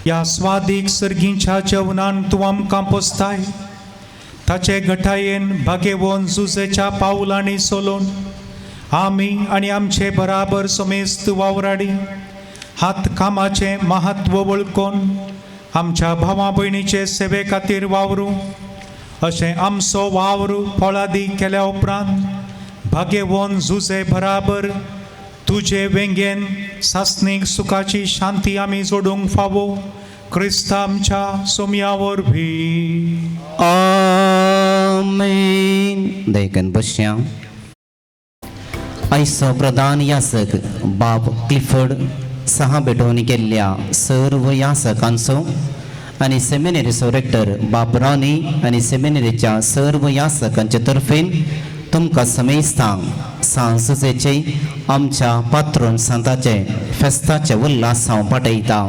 [SPEAKER 3] ह्या स्वादीक सर्गींच्या जेवणान तूं आमकां पोसताय ताचे घटायेन भागेवोन जुजेच्या पावलांनी सोलोन आमी आनी आमचे बराबर समेस्त वावराडी हात कामाचे महत्व वळखून आमच्या भावा भयणीचे सेवे खातीर वावरू अशें आमचो वावर फळादी केल्या उपरांत भागेवोन जुजे बराबर तुजे वेंगेन सासणीक सुखाची शांती आमी जोडूंक फावो क्रिस्त आमच्या सोम्या वरवीं
[SPEAKER 2] आमेन. देखन बसया आयचो प्रधान यासक बाब क्लिफर्ड सहा बेटोनी केल्ल्या सर्व यासकांचो आणि सेमिनरीचो रेक्टर बाब रॉनी आणि सेमिनरीच्या सर्व यासकांचे तर्फेन तुमकां समेस्तांक सांजेचे आमच्या पात्रोन संताचे फेस्ताचे उल्हास हांव पाठयता.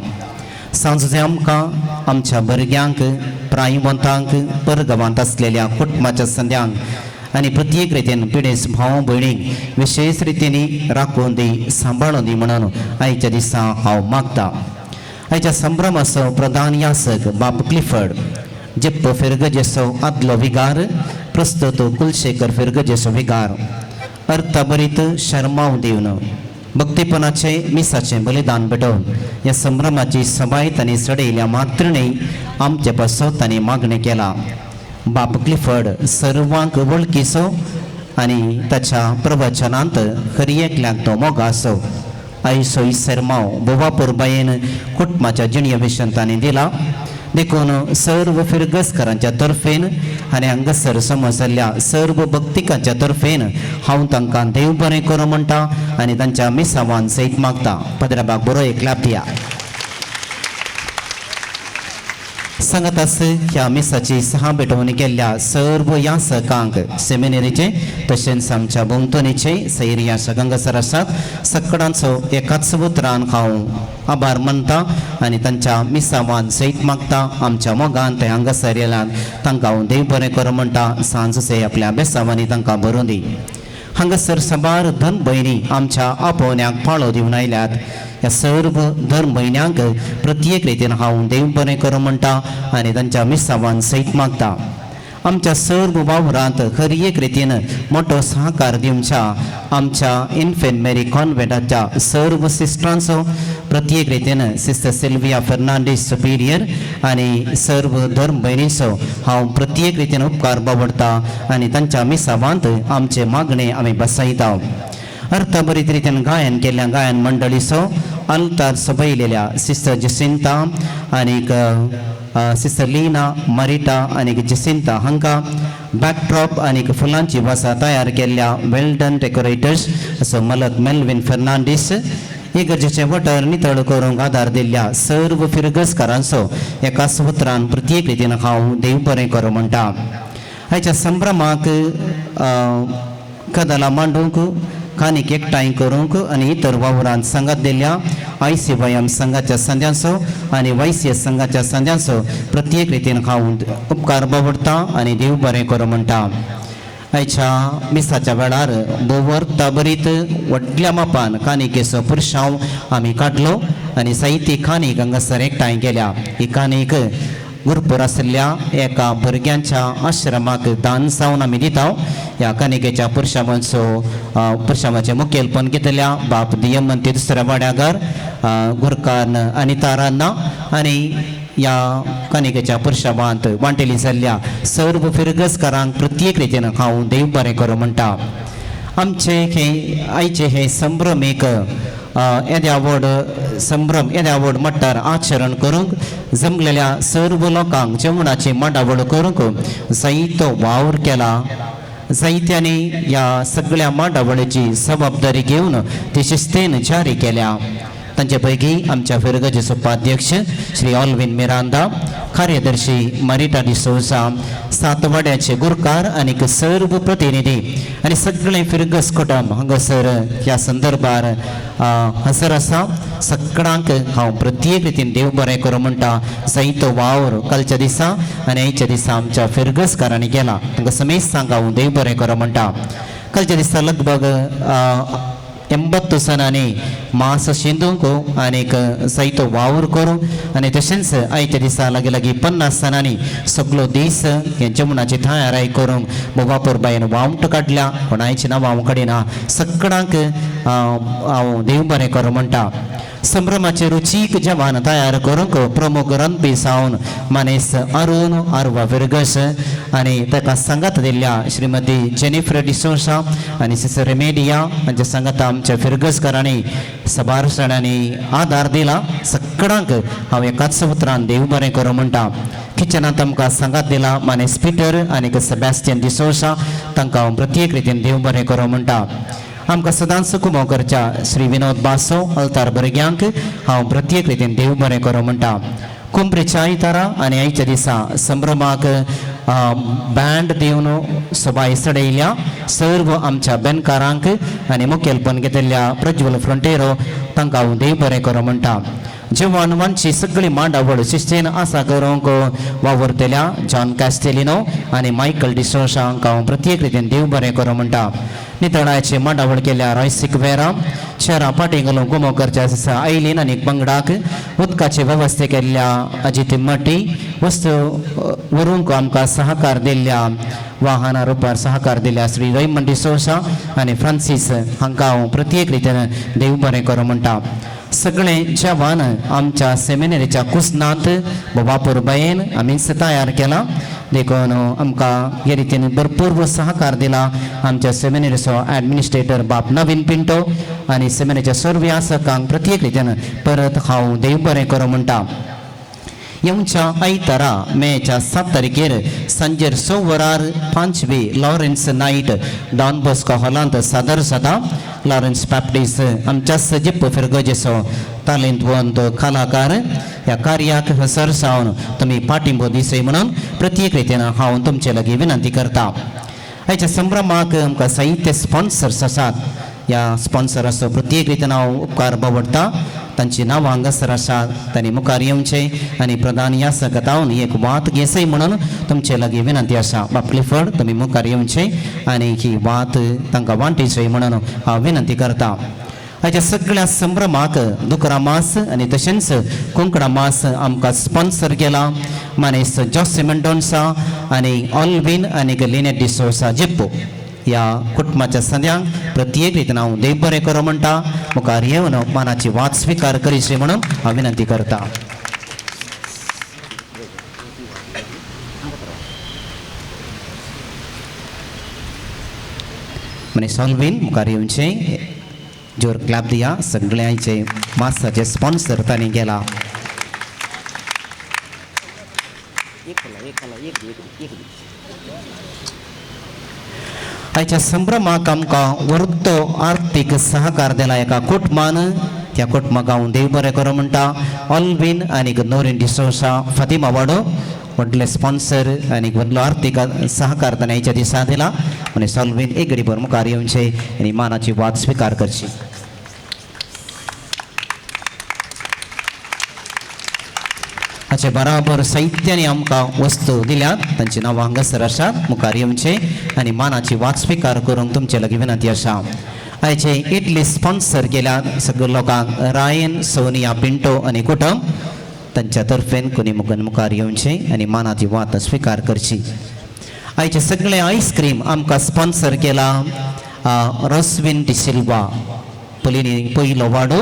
[SPEAKER 2] सांजे आमकां आमच्या भुरग्यांक प्रायवंतांक परगांवांत आसलेल्या कुटुंबाच्या संद्यांक आणि प्रत्येक रितीन पिडेस भाव भयणीक विशेष रितीने राखून दी सांबाळून दी म्हणून आयच्या दिसा हांव मागता. आयच्या संभ्रम असो प्रधान यासक बाप क्लिफर्ड, जेप्प फिरगजेसो आदलो विगार, प्रस्तुत कुलशेखर फिरगजेसो विगार, अर्थबरीत शर्माव दिवन भक्तीपणाचे मिसाचे बलिदान भेटवून या संभ्रमाची सबाय तांणी सडयल्या मात्रणें आमचे पासो तांणी मागणें केला. बाप क्लिफर्ड सर्वांक वळखीचो आनी ताच्या प्रवचनांत खरी एकल्याक तो मोगा असो. आयसो इसरमाव बोवापूर बायेन कुटुंबाच्या जिणये विशयन तांणी दिला. देखून सर्व फिरगसकारांच्या तर्फेन आनी हांगासर समजल्या सर्व भक्तिकांच्या तर्फेन हांव तांकां देव बरें करूं म्हणटा आनी तांच्या मिसावान सैत मागता. पदराबाग बरो एक लापिया. सांगातास ह्या मिसाची सहा भेटवणी केल्ल्या सर्व यासकांक सेमिनेरीचे तशेंच आमच्या भोंवतणीचे सैर यासक हांगासर आसात सगळ्यांचो एकाच उतरान हांव आभार मानता आनी तांच्या मिसावान सैत मागता. आमच्या मोगान ते हांगासर येयल्यात तांकां हांव देव बरें करूं म्हणटा. सांज से आपल्या बेसावांनी तांकां भरूं दी. हांगासर साबार धन भयणी आमच्या आपोवण्याक पाळो दिवन आयल्यात. ह्या सर्व धर्म भयण्यांक प्रत्येक रितीन हांव देव बरें करूं म्हणटा आनी तांच्या मिसावान सैत मागता. आमच्या सर्व वावरांत खरी एक रितीन मोठो सहकार दिवच्या आमच्या इन्फेंट मेरी कॉन्व्हेंटाच्या सर्व सिस्टरांचो प्रत्येक रितीन सिस्टर सिल्विया फर्नांडीस सुपिरियर आनी सर्व धर्म भयणीचो हांव प्रत्येक रितीन उपकार बावडटा आनी तांच्या मिसावांत आमचे मागणे आमी बसयता. अर्थबरीत रितीन गायन केल्ल्या गायन मंडळीचो अल्तार सबयलेल्या सिस्टर जसिंता आनीक सिस्टर लीना मारिटा आनीक जसिंता हांकां बॅकड्रॉप आनीक फुलांची वासा तयार केल्ल्या वेल्डन डेकोरेटर्स असो मलक मेल्विन फर्नांडीस इगर्जेचे वटर नितळ करूंक आदार दिल्ल्या सर्व फिरगसकारांचो एका उतरान प्रत्येक रितीन हांव देव बरें करूं म्हणटा. हाच्या संभ्रमाक कदलां मांडूंक खानीक एकठांय करूंक आनी इतर वावरांत संगात दिल्ल्या ICYM संघाच्या संद्यांचो आनी YCS संघाच्या संद्यांचो प्रत्येक रितीन हांव उपकार बावडटा आनी देव बरें करूं म्हणटा. आयच्या मिसाच्या वेळार बोवर ताबरीत व्हडल्या मापान कानिकेचो पुरशांव आमी काडलो आनी साहित्य कानीक हांगासर एकठांय केल्या. ही कानीक गुरपूर आशिल्ल्या एका भुरग्यांच्या आश्रमाक दान जावन आमी दिता. ह्या कानिकेच्या पुरशांवाचे मुखेलपण घेतल्या बाप दियमंती दुसऱ्या वाड्यागार गुरकान अनिता रान्ना आनी ह्या कानिकेच्या पुरशांवांत वांटेली जाल्ल्या सर्व फिरगसकारांक प्रत्येक रितीन हांव देव बरें करूं म्हणटा. आमचे हे आयचे हे संभ्रम एक येद्यावड संभ्रम येद्यावड मट्टार आचरण करूंक जमलेल्या सर्व लोकांक जेवणाची मांडावळ करूंक जायतो वावर केला. जायत्यांनी ह्या सगळ्या मांडावळीची जबाबदारी घेवन ती शिस्तेन जारी केल्या. तांचे पैकी आमच्या फिरगजेचो उपाध्यक्ष श्री ऑल्विन मिरांदा, कार्यदर्शी मारिटा डिसोजा, सातवाड्याचे गुरकार आनीक सर्व प्रतिनिधी आनी सगळे फिरगस कुटुंब हांगासर ह्या संदर्भार हजर आसा. सगळ्यांक हांव प्रत्येक रितीन देव बरें करूं म्हणटा. जायतो वावर कालच्या दिसा आनी आयच्या दिसा आमच्या फिरगसकारांनी केला. तांकां समेत सांगा हांव देव बरें करूं म्हणटा. कालच्या दिसा लगभग 80 सणांनी मास शिंदूंक आनीक जायतो वावर करूं आनी तशेंच आयच्या दिसा लागीं लागीं 50 सणांनी सगळो दीस हे जेवणाची तयारी करूंक बोवापूर बायेन वावंट काडल्या. पूण आयची नांव हांव काडिना. सगळ्यांक हांव देव बरें करूं म्हणटा. संभ्रमाचे रुचीक जेवण तयार करूंक प्रमुख रणपी सावन मानेस अरुण आर्वा फिरगस आनी ताका सांगात दिल्ल्या श्रीमती जेनिफर डिसोसा आनी सिस्टर रेमेडिया हांच्या सांगात आमच्या फिरगसकारांनी सभारसणांनी आदार दिला. सगळ्यांक हांव एकाच उतरान देव बरें करूं म्हणटा. किचनांत आमकां सांगात दिला मानेस पिटर आनीक सेबॅस्टियन डिसोसा तांकां हांव प्रत्येक रितीन देव बरें करूं म्हणटा. आमकां सदांच कुमो करच्या श्री विनोद बासो अल्तार भुरग्यांक हांव प्रत्येक रितीन देव बरें करूं म्हणटा. कुंभरेच्या आयतारा आनी आयच्या दिसा संभ्रमाक बँड दिवन सबाय सडयल्या सर्व आमच्या बेनकारांक आनी मुखेलपण घेतिल्ल्या प्रज्वल फ्रंटेरो तांकां हांव देव बरें करूं म्हणटा. जवानवांची सगळी मांडावळ शिस्तेन आसा करूंक वावरतल्या जॉन कॅस्टेलिनो आनी मायकल डिसोशा हांकां प्रत्येक रितीन देव बरें करूं म्हणटा. नितळाची मांडावळ केल्या रॉयसिक वेरा शहरा पाटी घालूंक गुमो करच्या दिसा आयलीन आनी पंगडाक उदकाचे वेवस्थे केल्ल्या अजित मट्टी वस्तू व्हरूंक आमकां सहकार दिल्ल्या वाहना रुपार सहकार दिल्या श्री रैमंड डिसोशा आनी फ्रांसीस हांकां हांव प्रत्येक रितीन देव बरें करूं म्हणटा. सगळे जवान आमच्या सेमिनरीच्या कुसनांत बापूर बायेन आमी तयार केला देखून आमकां हे रितीन भरपूर सहकार दिला आमच्या सेमिनरीचो ॲडमिनिस्ट्रेटर बाप नवीन पिंटो आनी सेमिनरीच्या सर्व व्यासकांक प्रत्येक रितीन परत हांव देव बरें करूं म्हणटा. येवच्या आयतारा मेच्या 7 तारखेर सांजेर 6 वरार 5वी लॉरेन्स नायट डॉन बॉस्को हॉलांत सादर जाता. लॉरेन्स बॅप्टिस्ट आमच्या सजीप फिरगजेचो तालेंतवंत कलाकार ह्या कार्याक हसर सावन तुमी पाठिंबो दिसय म्हणून प्रत्येक रितीन हांव तुमचे लागीं विनंती करता. हेच्या संभ्रमाक आमकां साहित्य स्पॉन्सर्स आसात. ह्या स्पॉन्सराचो प्रत्येक रितीन हांव उपकार बावडटा. तांची नांवां हांगासर आसात. तांणी मुखार येवचें आनी प्रधान यासकतावन एक वात घेसय म्हणून तुमचे लागीं विनंती आसा. बाप क्लिफर्ड तुमी मुखार येवचें आनी ही वात तांकां वांटीचय म्हणून हांव विनंती करता. हाच्या सगळ्या संभ्रमाक दुकरा मास आनी तशेंच कोंकणा मास आमकां स्पॉन्सर केला. मानेस जॉस मेंडोन्सा आनी ऑल्विन आनी लिनेट डिसोसा जिप्पो ह्या कुटुंबाच्या सद्यांक प्रत्येक रितीन हांव देव बरें करूं म्हणटा. मुखार येवन मानाची वात स्विकार करीशी म्हणून हांव विनंती करता. मनीस ऑल्विन मुखार येवचें. जोर क्लॅप दिया. सगळ्यांचे मासाचे स्पॉन्सर तांणी केला. आयच्या संभ्रमाक आमकां व्हडलो आर्थीक सहकार दिला एका कुटुंबान. त्या कुटुंबाक हांव देव बरें करूं म्हणटा. ऑल्विन आनी नोरीन डिसोसा फातिमा वाडो व्हडले स्पॉन्सर आनी व्हडलो आर्थीक सहकार ताणें आयच्या दिसा दिला. आनी ऑल्विन एक घडीभर मुखार येवचें आनी मानाची वात स्विकार करची. हाचे बराबर साहित्यानी आमकां वस्तू दिल्यात. तांची नांवां हांगासर आसात. मुखार येवचें आनी मानाची वात स्विकार करूंक तुमचे लागीं विनंती आसा. आयचे इटली स्पॉन्सर केल्यात सगळ्या लोकांक रायन सोनिया पिंटो आनी कुटुंब तांच्या तर्फेन कोणी मुखार येवचें आनी मानाची वात स्विकार करची. आयचे सगळे आयस्क्रीम आमकां स्पॉन्सर केला रॉस्विन डिसिल्वा पयलीं पयलो वाडो.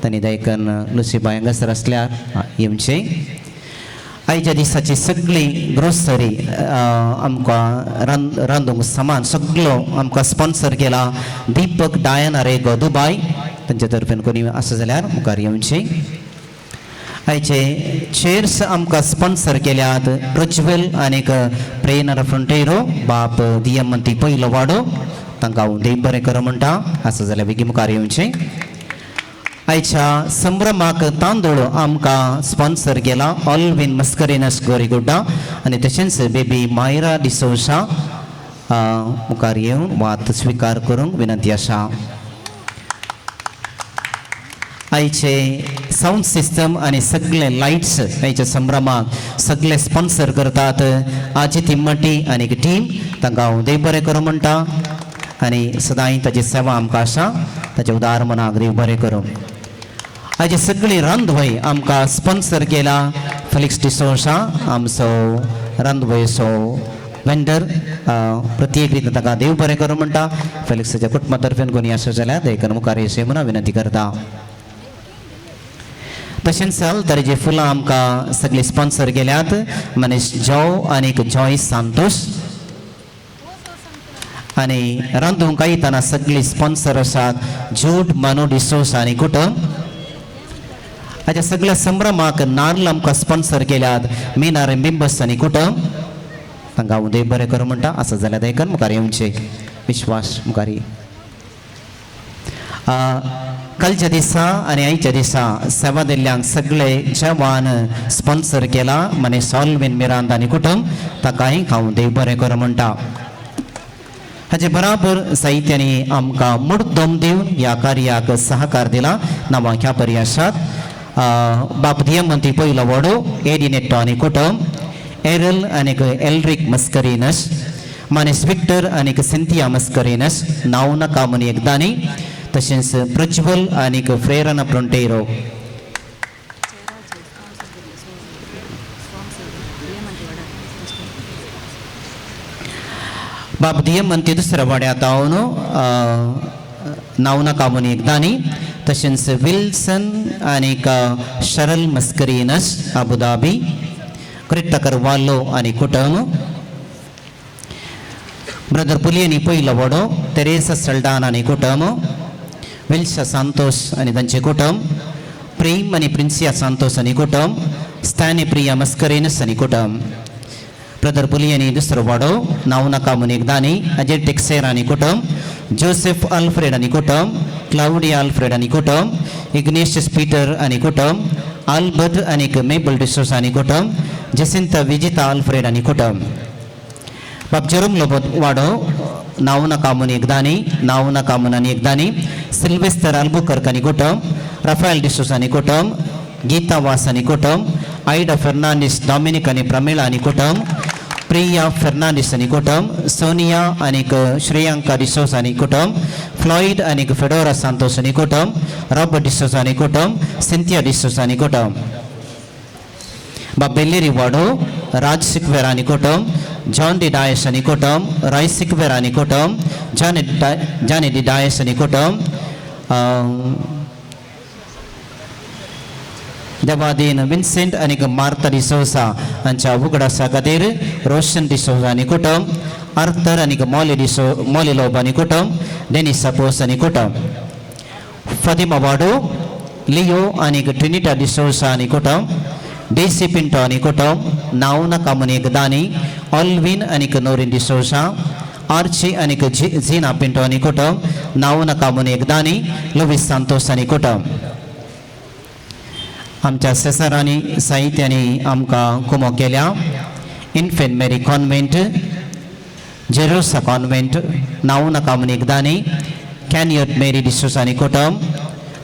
[SPEAKER 2] तांणी दयकन लुसीबाय हांगासर आसल्यार येवचें. आयच्या दिसाची सगळी ग्रोसरी आमकां रांदूंक सामान सगळो आमकां स्पॉन्सर केला दीपक डायन रेगो दुबाय. तांच्या तर्फेन कोणी आसा जाल्यार मुखार येवचें. आयचे चेअर्स आमकां स्पॉन्सर केल्यात प्रज्वल आनीक प्रेनर फ्रंटेरो बाप दियमंती पयलो वाडो. तांकां हांव देव बरें करूं म्हणटा. आसा जाल्यार बेगीन मुखार येवचें. आयच्या संभ्रमाक तांदूळ आमकां स्पॉन्सर केला ऑल्विन मस्करिनस गोरीगुड्डा आनी तशेंच बेबी मायरा डिसोसा. मुखार येवन वात स्विकार करूंक विनंती आसा. आयचे साऊंड सिस्टम आनी सगळे लायट्स आयच्या संभ्रमाक सगळे स्पॉन्सर करतात आजित इम्मटी आनी टीम. तांकां हांव देव बरें करूं म्हणटा आनी सदांय ताची सेवा आमकां आसा. ताचे उदार मनाक देव बरें करूं. आयची सगळी रांदवय आमकां स्पॉन्सर केला फेलिक्स डिसोसा आमचो रांदवयचो वेंडर. प्रत्येक रितीन ताका देव बरें करूं म्हणटा. फेलिक्साच्या कुटुंबा तर्फेन कोणी आसा जाल्यार दयकन मुखार येवचें म्हणून विनंती करता. तशेंच तरेची फुलां आमकां सगळीं स्पॉन्सर केल्यात मनीस जॉ आनीक जॉय सांतोश. आनी रांदूंक आयतना सगळीं स्पॉन्सर आसात जूड मानो डिसोसा आनी कुटुंब. हाच्या सगळ्या संभ्रमाक नाल्ल आमकां स्पॉन्सर केल्यात मिनार बिंबस आनी कुटुंब. तांकां हांव देव बरें करूं म्हणटा. आसा जाल्यार दयकन मुखार येवचें. विश्वास मुखार ये. कालच्या दिसा आनी आयच्या दिसा सेवा दिल्ल्यांक सगळे जवान स्पॉन्सर केला मनीस ऑल्विन मिरांद आनी कुटुंब. ताकाय हांव देव बरें करूं म्हणटा. हाचे बराबर साहित्यानी आमकां मुद्दम दिवन ह्या कार्याक सहकार दिला. नांवां ह्या परी आसात बाप दियमंती पयलो वडो एडिनेटो आनी कुटुंब एरल आनीक एलरिक मस्करीनस मानेस विक्टर आनीक सिंथिया मस्करीनस नावना कामुनी एकदानी तशेंच प्रज्वल आनीक फ्रेरना प्रोंटेरो बाप दियमंती दुसऱ्या वाड्यात हांव नावना कामुनी एकदानी तशेंच विल्सन आनीक शरल मस्करीनस अबुधाबी क्रिट्टकर वाल्लो आनी कुटुंब ब्रदर पुलियनी पयलो वडो तेरेसा सल्डान आनी कुटुंब विल्शा सांतोस आनी तांचे कुटुंब प्रेम आनी प्रिन्सिया सांतोस आनी कुटुंब स्टॅनी प्रिया मस्करीनस आनी कुटुंब ब्रदर पुलियनी दुसरो वाडो नावना कामुनी एकदानी अजय टेक्सेर आनी कुटुंब जोसेफ आल्फ्रेड आनी कुटुंब क्लाउडिया आल्फ्रेड आनी कुटुंब इग्नेशियस पीटर आनी कुटुंब आल्बर्ट आनीक मेबल डिसोस आनी कुटुंब जसिंता विजिता आल्फ्रेड आनी कुटुंब बाप जेरोम लोबोत वाडो नावना कामुनी एकदानी नावना कामुनानी एकदानी सिल्वेस्तर आल्बुकर्क आनी कुटुंब राफाएल डिसोस आनी कुटुंब गीता वास आनी कुटुंब आइडा फर्नांडीस डॉमिनिक आनी प्रमिला आनी कुटुंब प्रिया फर्नांडीस आनी कुटुंब सोनिया आनीक श्रेयांका डिसोस आनी कुटुंब फ्लॉइड आनीक फेडोरा सांतोस आनी कुटुंब रॉबर्ट डिसोस आनी कुटुंब सिंथिया डिसोस आनी कुटुंब बाप बेल्लेरी वाडो राज सिक्वेर आनी कुटुंब जॉन डी डायस आनी कुटुंब रॉय सिक्वेर आनी कुटुंब जानी डी डायस आनी कुटुंब देवादीन विन्सेंट आनीक मार्ता डिसोसा हांच्या उगडासा खातीर रोशन डिसोसा आनी कुटुंब आर्थर आनीक मॉली लोब आनी कुटुंब डेनिस सापोस आनी कुटुंब फातिमा वाडो लियो आनीक ट्रिनिटा डिसोसा आनी कुटुंब डेसी पिंटो आनी कुटुंब नावना कामुनी एकदानी ऑल्विन आनीक नोरिन डिसोसा आर्ची आनीक झीना पिंटो आनी कुटुंब नावना कामुनी एकदानी लुईस सांतोस आनी कुटुंब आमच्या सेसरांनी साहित्यांनी आमकां कुमो केल्या इन्फेंट मेरी कॉन्वेंट जेरोसा कॉन्वेंट नावना कामुनी एकदानी कॅनियट मेरी डिसोसा आनी कुटुंब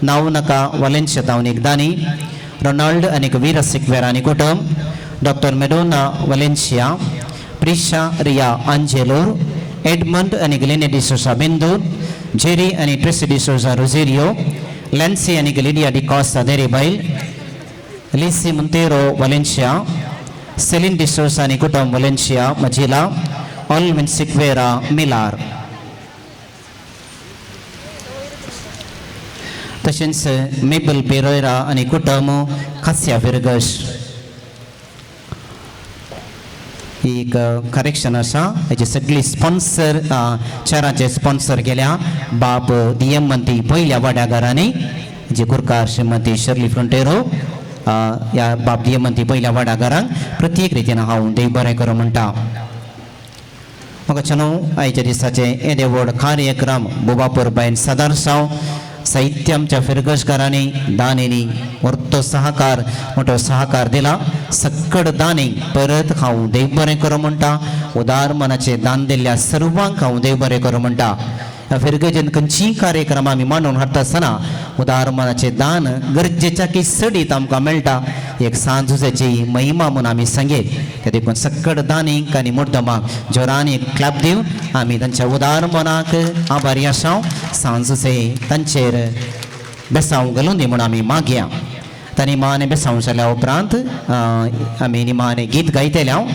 [SPEAKER 2] नावनाका वलेन्शिया तावन एकदानी रोनाल्ड आनीक वीरा सिक्वेर आनी कुटुंब doctor Madonna Valencia Prisha Riya Angelore Edmund आनीक लेने डिसोसा बेंदूर जेरी आनी ट्रेसी डिसोसा रोजेरियो लॅन्सी आनीक Lydia D'Costa Derebail Lissy Monteiro Valencia Celine D'Souza आनी कुटुंब वलेन्शिया मजिला ऑल्विन सिक्वेरा मिलार तशेंच मेबल पेरोयरा आनी कुटुंब खास्या विरगश एक करेक्शन आसा हेचे सगळी स्पॉन्सर चाराचे स्पॉन्सर गेल्या बाप दियमंती पयल्या वाड्यागारांनी जे कुरकार श्रीमती शर्ली फ्रंटेरो या बाप दियमंती पयल्या वाड्यागारांक प्रत्येक रितीन हांव देव बरें करूं म्हणटा म्हाका चनो आयच्या दिसाचे येदे व्हड कार्यक्रम बोबापूर बायन सदारसांव साहित्य आमच्या फिरगशकारांनी दानींनी व्हडतो सहकार मोठो सहकार दिला सक्कड दानी परत हांव देव बरें करूं म्हणटा उदार मनाचे दान दिल्ल्या सर्वांक हांव देव बरें करूं म्हणटा ह्या फिरगेजेन खंयचीय कार्यक्रम आमी मांडून हाडटा आसतना उदार मनाचे दान गरजेच्या की सडीत आमकां मेळटा एक सांजुजेची महिमा म्हणून आमी सांगेत त्या देखून सक्कड दानीक आनी मुद्दमाक जोरांनी एक क्लॅप दिवन आमी तांच्या उदार मनाक आभारी आसां सांजुजे तांचेर बेसांव घालून दी म्हणून आमी मागया तांणी निमाणे बेसांव जाल्या उपरांत आमी निमाणे गीत गायतले हांव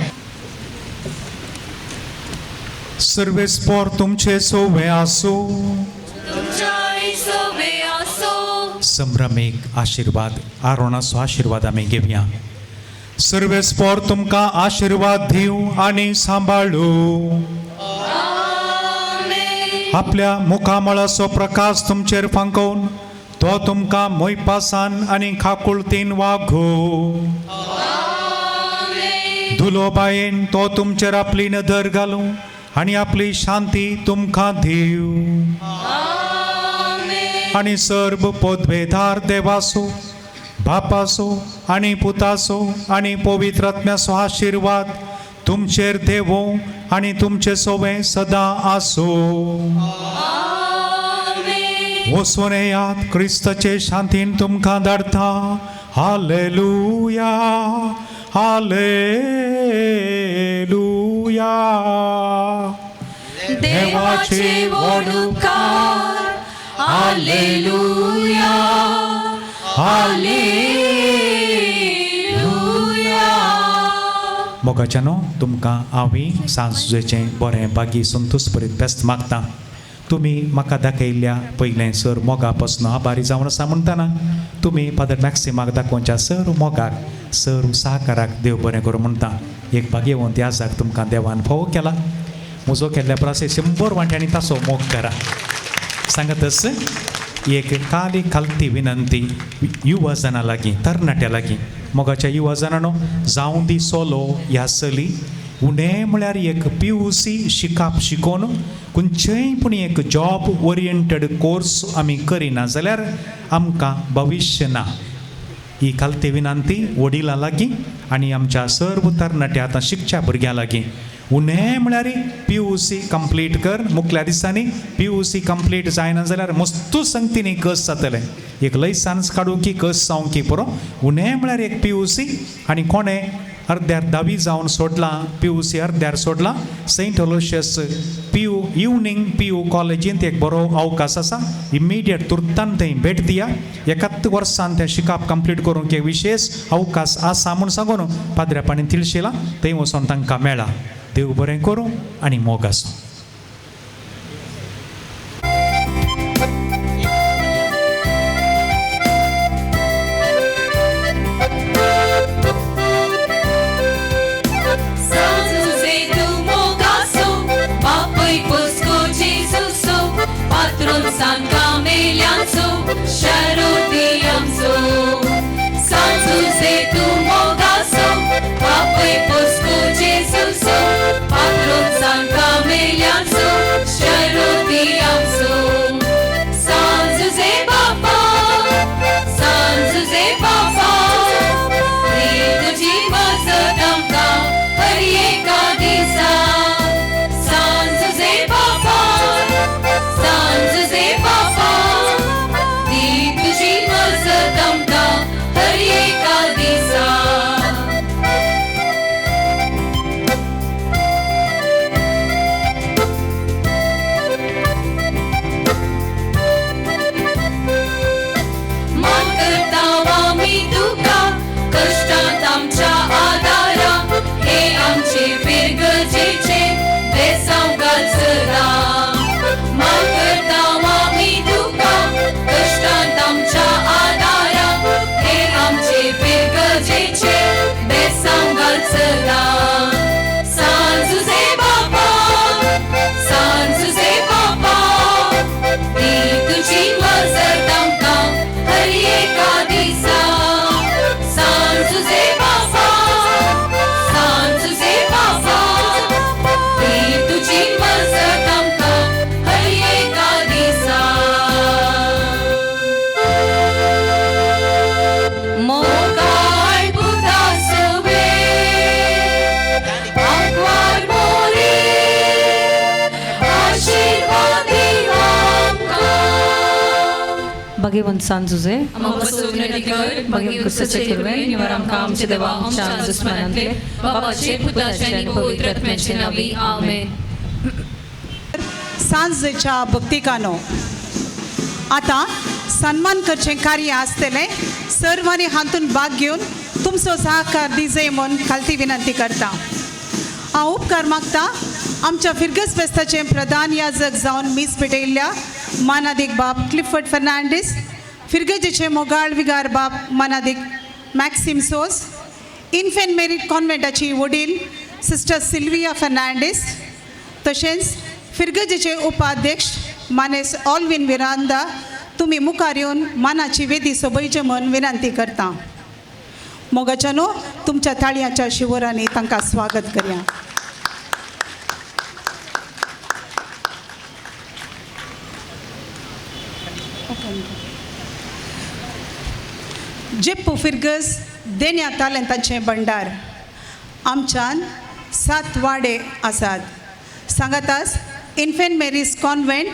[SPEAKER 3] सर्वेस्पोर तुमचे सोवे आसो संभ्रमीक आशीर्वाद आरोणाचो आशीर्वाद आमी घेवया सर्वेस्पोर तुमकां आशीर्वाद दिव आनी सांबाळू आपल्या मुखामळाचो प्रकाश तुमचेर फांकोवन तो तुमकां मोयपासान आनी खाकुळतीन वागो धुलोबायेन तो तुमचेर आपली नदर घालूं आनी आपली शांती तुमकां दिव आनी सर्व पोदवेदार देवाचो बापाचो आनी पुताचो आनी पवित्र आत्म्याचो आशीर्वाद तुमचेर देवो आनी तुमचे सोवे सदां आसो वचून येयात क्रिस्ताचे शांतीन तुमकां धाडटा हालेलुया हालेलुया
[SPEAKER 14] देवाचे व्हड उपकार हालेलुया हालेलुया.
[SPEAKER 3] मोगाच्यानो तुमकां हांवें सांजेचें बरें बागी संतोश बरीत बेस्त मागता. तुमी म्हाका दाखयल्ल्या पयलें सर मोगा पासून आभारी जावन आसा म्हणटना तुमी फादर मॅक्सिमाक दाखोवच्या सर मोगाक सर साकाराक देव बरें करूं म्हणटा. एक बागी येवन त्या जाग तुमकां देवान फोव केला. म्हजो केल्ल्या प्रमाणे 100 वांट्यांनी ताचो मोग करा. सांगतच एक काली खालती विनंती युवजनां लागीं तरणाट्यां लागीं मोगाच्या युवजनांनो जावं दी सोलो ह्या चली उणें म्हळ्यार एक PUC शिकाप शिकोवन खंयचेय पूण एक जॉब ओरिएंटेड कोर्स आमी करिना जाल्यार आमकां भविश्य ना. ही खालती विनंती वडिलां लागीं आनी आमच्या सर्व तरणाट्या आतां शिकच्या भुरग्यां लागीं उणें म्हळ्यार PUC कंप्लीट कर. मुखल्या दिसांनी PUC कंप्लीट जायना जाल्यार मस्तू संगतीनी कस जातलें. एक लायसन्स काडूं की कस जावं की पुरो उणें म्हळ्यार एक PUC आनी कोणें अर्द्यार 10वी जावन सोडलां PUC अर्द्यार सोडलां सेंट अलोशियस इवनिंग PU कॉलेजींत एक बरो अवकाश आसा. इमिडिएट तुर्तान थंय भेट दिया. 71 वर्सान तें शिकाप कंप्लीट करूंक एक विशेष अवकाश आसा म्हूण सांगून पाद्र्यापाणी तिळशिला थंय वचोन तांकां मेळ्ळा. देव बरें करूं आनी मोग आसूं.
[SPEAKER 14] Patron San Camelianzo, Sharudiamzo, San Jose tu Mogaso, Papai Posco Jesuso, Patron San Camelianzo, Sharudiamzo, San Jose Papa, San Jose Papa, Ritu Jiva Sadamka, Harieka Disa, San Jose Papa. San Jose Papa, di tuji mazadamka har eka disa. मान करतावा मी तुका कष्टांत आमच्या आदारा हे आमचे फिरगजेचे बेसांव घाल सदा. मान करतावा मी तुका कष्टांत आमच्या आदारा हे आमचे फिरगजेचे बेसांव घाल सदा. San Jose Papa, San Jose Papa, ती तुजी मजत आमकां हर एका दिसा. San Jose Papa, San Jose Papa, ती तुजी मजत आमकां हर एका दिसा. मोगाळ बुदासवे आंकवार मोरी आशीर्वादी आमकां.
[SPEAKER 17] भगवंत San Jose,
[SPEAKER 14] आमकां सोबीत कर,
[SPEAKER 17] भगवंत सचे करवे निवार आमकां आमचे देवा आमच्या दुश्मनांतले
[SPEAKER 14] बापाचे पुताचे आनी पवित्र आत्म्याचे नावी आमेन.
[SPEAKER 18] सांजेच्या भक्तिकानो आता सन्मान करचें कार्य आसतलें. सर्वांनी हातून भाग घेवन तुमचो सहकार दिजे म्हूण खालती विनंती करता. हांव उपकार मागता आमच्या फिरगस फेस्ताचे प्रधान याजक जावन मीस पेटयल्ल्या मानादीक बाब क्लिफर्ड फर्नांडीस, फिरगजेचे मोगाळ विगार बाब मानादीक मॅक्सिम सोस, इन्फेंट मेरीट कॉन्व्हेंटाची वडील सिस्टर सिल्विया फर्नांडीस, तशेंच फिरगजेचे उपाध्यक्ष मानेस ऑल्विन विरांदा तुमी मुखार येवन मानाची वेदी सोबयचे म्हूण विनंती करता. मोगाच्यानो तुमच्या ताळयांच्या शिवरांनी तांकां स्वागत करया. जेप्पू फिरगस देण्या तालंतांचे भंडार आमच्यान 7 वाडे आसात. सांगातास इन्फेंट मेरीज कॉन्व्हेंट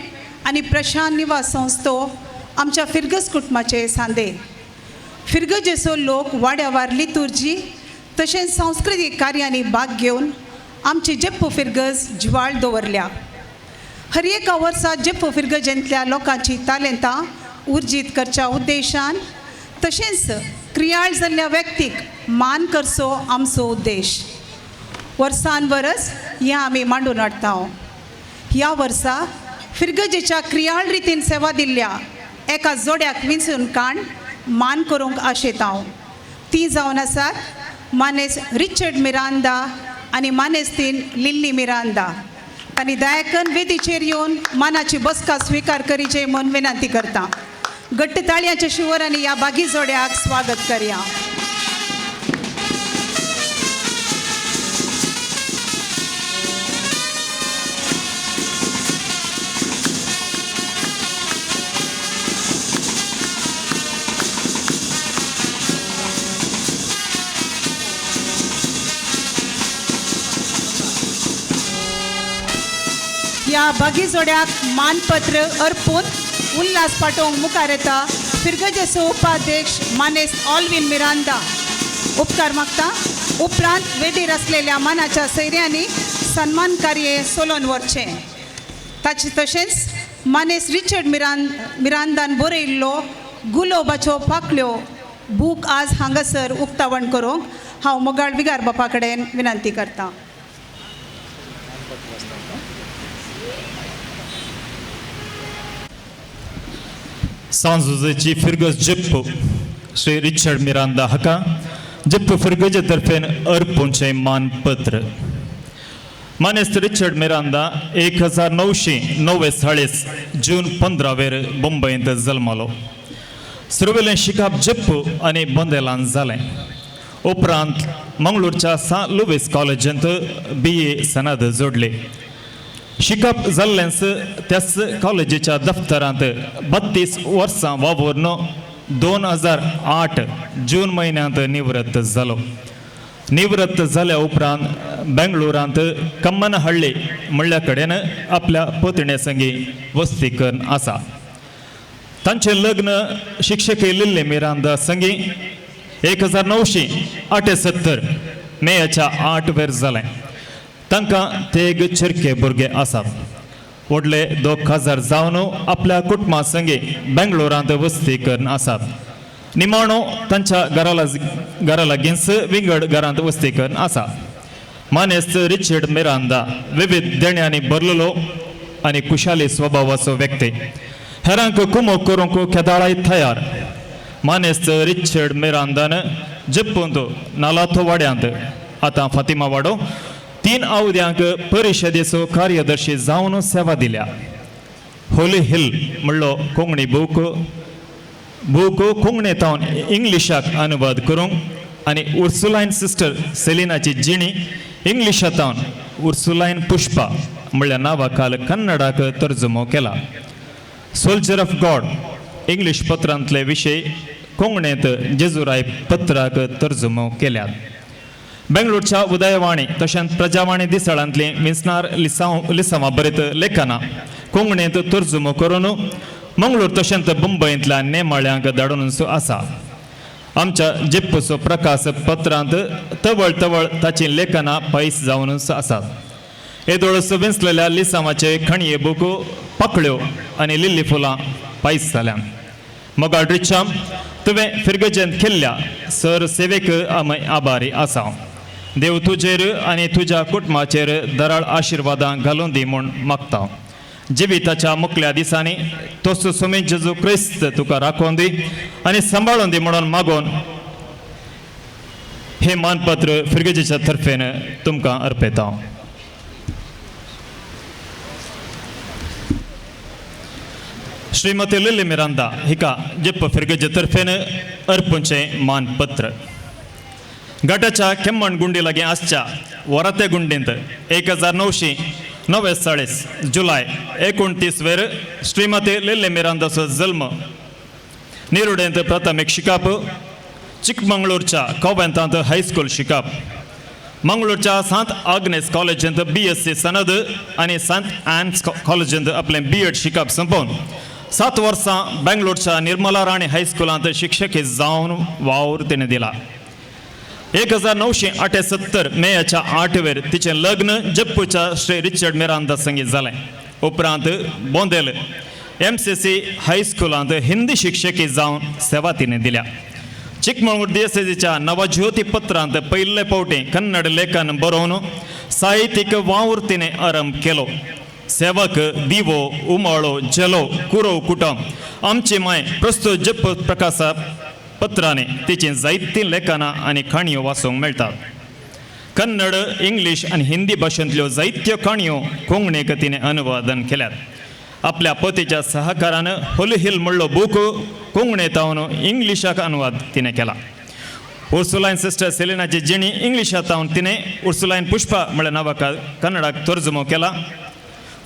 [SPEAKER 18] आनी प्रशांत निवास संस्थो आमच्या फिरगस कुटुंबाचे सांदे. फिरगजेचो लोक वाड्यावार लितुर्जी तशेंच सांस्कृतीक कार्यांनी भाग घेवन आमची जेप्पो फिरगज जिवाळ दवरल्या. हर एका वर्सा जेप्पो फिरगजेंतल्या लोकांची तालेंतां उर्जीत करच्या उद्देशान तशेंच क्रियाळ जाल्ल्या व्यक्तीक मान करचो आमचो उद्देश. वर्सान वर्स हें आमी मांडून हाडटा. ह्या वर्सा फिरगजेच्या क्रियाळ रितीन सेवा दिल्ल्या एका जोड्याक विंचून काण मान करूंक आशेता. ती जावन आसात मानेस रिचर्ड मिरांदा आनी मानेस्तीन लिल्ली मिरांदा. आनी दयाकन वेदीचेर येवन मानाची बसका स्विकार करीचे म्हूण विनंती करता. घट्ट ताळयांच्या शिवरांनी ह्या बागी जोड्याक स्वागत करया. ह्या बागी जोड्याक मानपत्र अर्पून उल्हास पाठोवंक मुखार येता फिरगजेचो उपाध्यक्ष मानेस ऑल्विन मिरांदा. उपकार मागता. उपरांत वेदीर आसलेल्या मानाच्या सैर्यांनी सन्मान कार्य सोलोवन व्हरचें. तशेंच मानेस रिचर्ड मिरांदान बरयल्लो गुलोबाच्यो पाकळ्यो बूक आज हांगासर उक्तावण करूंक हांव मोगाळ विगार बापा कडेन विनंती करतां.
[SPEAKER 19] सांजुजेची फिरगज जेप्पो श्री रिचर्ड मिरांदा हाका जेप्पो फिरगजे तर्फेन अर्पूंचे मानपत्र. मानेस्त रिचर्ड मिरांदा 1949 जून 15 मुंबईंत जल्मलो. सुरवेलें शिकप जेप्पो आनी बोंदेलांत जालें. उपरांत मंगळूरच्या सान लुईस कॉलेजांत BA सनद जोडली. शिकप जाल्लेंच त्याच कॉलेजीच्या दफ्तरांत 32 वर्सां वावरून 2008 जून म्हयन्यांत निवृत्त जालो. निवृत्त जाल्या उपरांत बेंगळुरांत कम्मनहಳ್ಳಿ म्हणल्या कडेन आपल्या पत्ने संगी वस्तीकरण आसा. तांचें लग्न शिक्षके लिल्ली मिरांदा संगी 1978 मेच्या 8 जालें. तांकां तेग चिरके भुरगे आसात. व्हडले 2000 जावन आपल्या कुटुंबा संगी बेंगळुरांत वस्तीकरण आसात. निमाणो तांच्या घरा लागींच विंगड घरांत वस्तीकरण आसा. मानेस्त रिचर्ड मिरांदा विविध देण्यांनी भरलेलो आनी कुशाली स्वभावाचो व्यक्ती. हेरांक कुमो करूंक केदाळाय तयार. मानेस्त रिचर्ड मिरांदान जेप्पोंत नालाथो वाड्यांत आतां फातिमा वाडो 3 आवद्यांक परिशदेचो कार्यदर्शी जावन सेवा दिल्या. होली हिल म्हणलो कोंकणी बूक कोंकणींतावन इंग्लिशाक अनुवाद करूंक आनी उर्सुलायन सिस्टर सेलिनाची जिणी इंग्लिशांतावन उर्सुलायन पुष्पा म्हणल्या नांवा काल कन्नडाक तर्जुमो केला. सोल्जर ऑफ गॉड इंग्लीश पत्रांतले विशय कोंकणींत जेजुराय पत्राक तर्जुमो केल्यात. बेंगळूरच्या उदयवाणी तशेंच प्रजावाणी दिसाळांतली मिसनार लिसांवां बरयत लेखनां कोंकणींत तर्जुमो करून मंगळूर तशेंच मुंबईंतल्या नेमाळ्यांक धाडून आसा. आमच्या जेप्पोचो प्रकाश पत्रांत तवळ ताची लेखनां पयस जावन आसात. येदोळस विंचलेल्या लिसांवाचे खणये बूक पाकळ्यो आनी लिल्ली फुलां पयस जाल्यात. मोगाळ रिचाम तुवें फिरगजेंत केल्ल्या सर सेवेक आमी आभारी आसा. देव तुजेर आनी तुज्या कुटुंबाचेर दराळ आशिर्वादां घालून दी म्हूण मागता. जिविताच्या मुखल्या दिसांनी तोच सुमेध जेजू क्रिस्त तुका राखून दी आनी सांबाळून दी म्हणून मागून हे मानपत्र फिरगजेच्या तर्फेन तुमकां अर्पयता. श्रीमती लिल्ली मिरांदा हिका जेप्पो फिरगजे तर्फेन अर्पूंचे मानपत्र. गटाच्या केम्मण गुंडी लागीं आसच्या वराते गुंडींत 1949 जुलय 29 श्रीमती लिल्ली मिरांदाचो जल्म. निरुडेंत प्राथमीक शिकप. चिकमंगळूरच्या कॉवेंतांत हायस्कूल शिकप. मंगळूरच्या सांत आग्नेस कॉलेजांत BSc सनद आनी सांत ॲन्स कॉलेजांत आपलें B.Ed शिकप संपोवन 7 वर्सां बेंगलोरच्या निर्मला राणी हायस्कुलांत शिक्षकी जावन वावर तिने दिला. 1978 मेच्या 8 वेर तिचें लग्न जप्पूच्या श्री रिचर्ड मिरांदा संगीत जालें. उपरांत बोंदेल MCC हायस्कुलांत हिंदी शिक्षकी जावन सेवा तिने दिल्या. चिकमंगळूर दिएसएसीच्या नवज्योती पत्रांत पयले फावटी कन्नड लेखन बरोवन साहित्यीक वावर तिने आरंभ केलो. सेवक दिवो उमाळो जलो कुरो कुटुंब आमची माय प्रस्तुत जप प्रकाशा पत्रांनी तिची जायतीं लेखनां आनी काणयो वाचूंक मेळटात. कन्नड, इंग्लीश आनी हिंदी भाशेंतल्यो जायत्यो काणयो कोंकणीक तिने अनुवादन केल्यात. आपल्या पतीच्या सहकारान होली हिल म्हणलो बूक कोंकणींतावन इंग्लिशाक अनुवाद तिने केला. उर्सुलायन सिस्टर सेलिनाची जिणी इंग्लिशांतावन तिने उर्सुलायन पुष्पा म्हळ्या नावाक कन्नडाक तर्जुमो केला.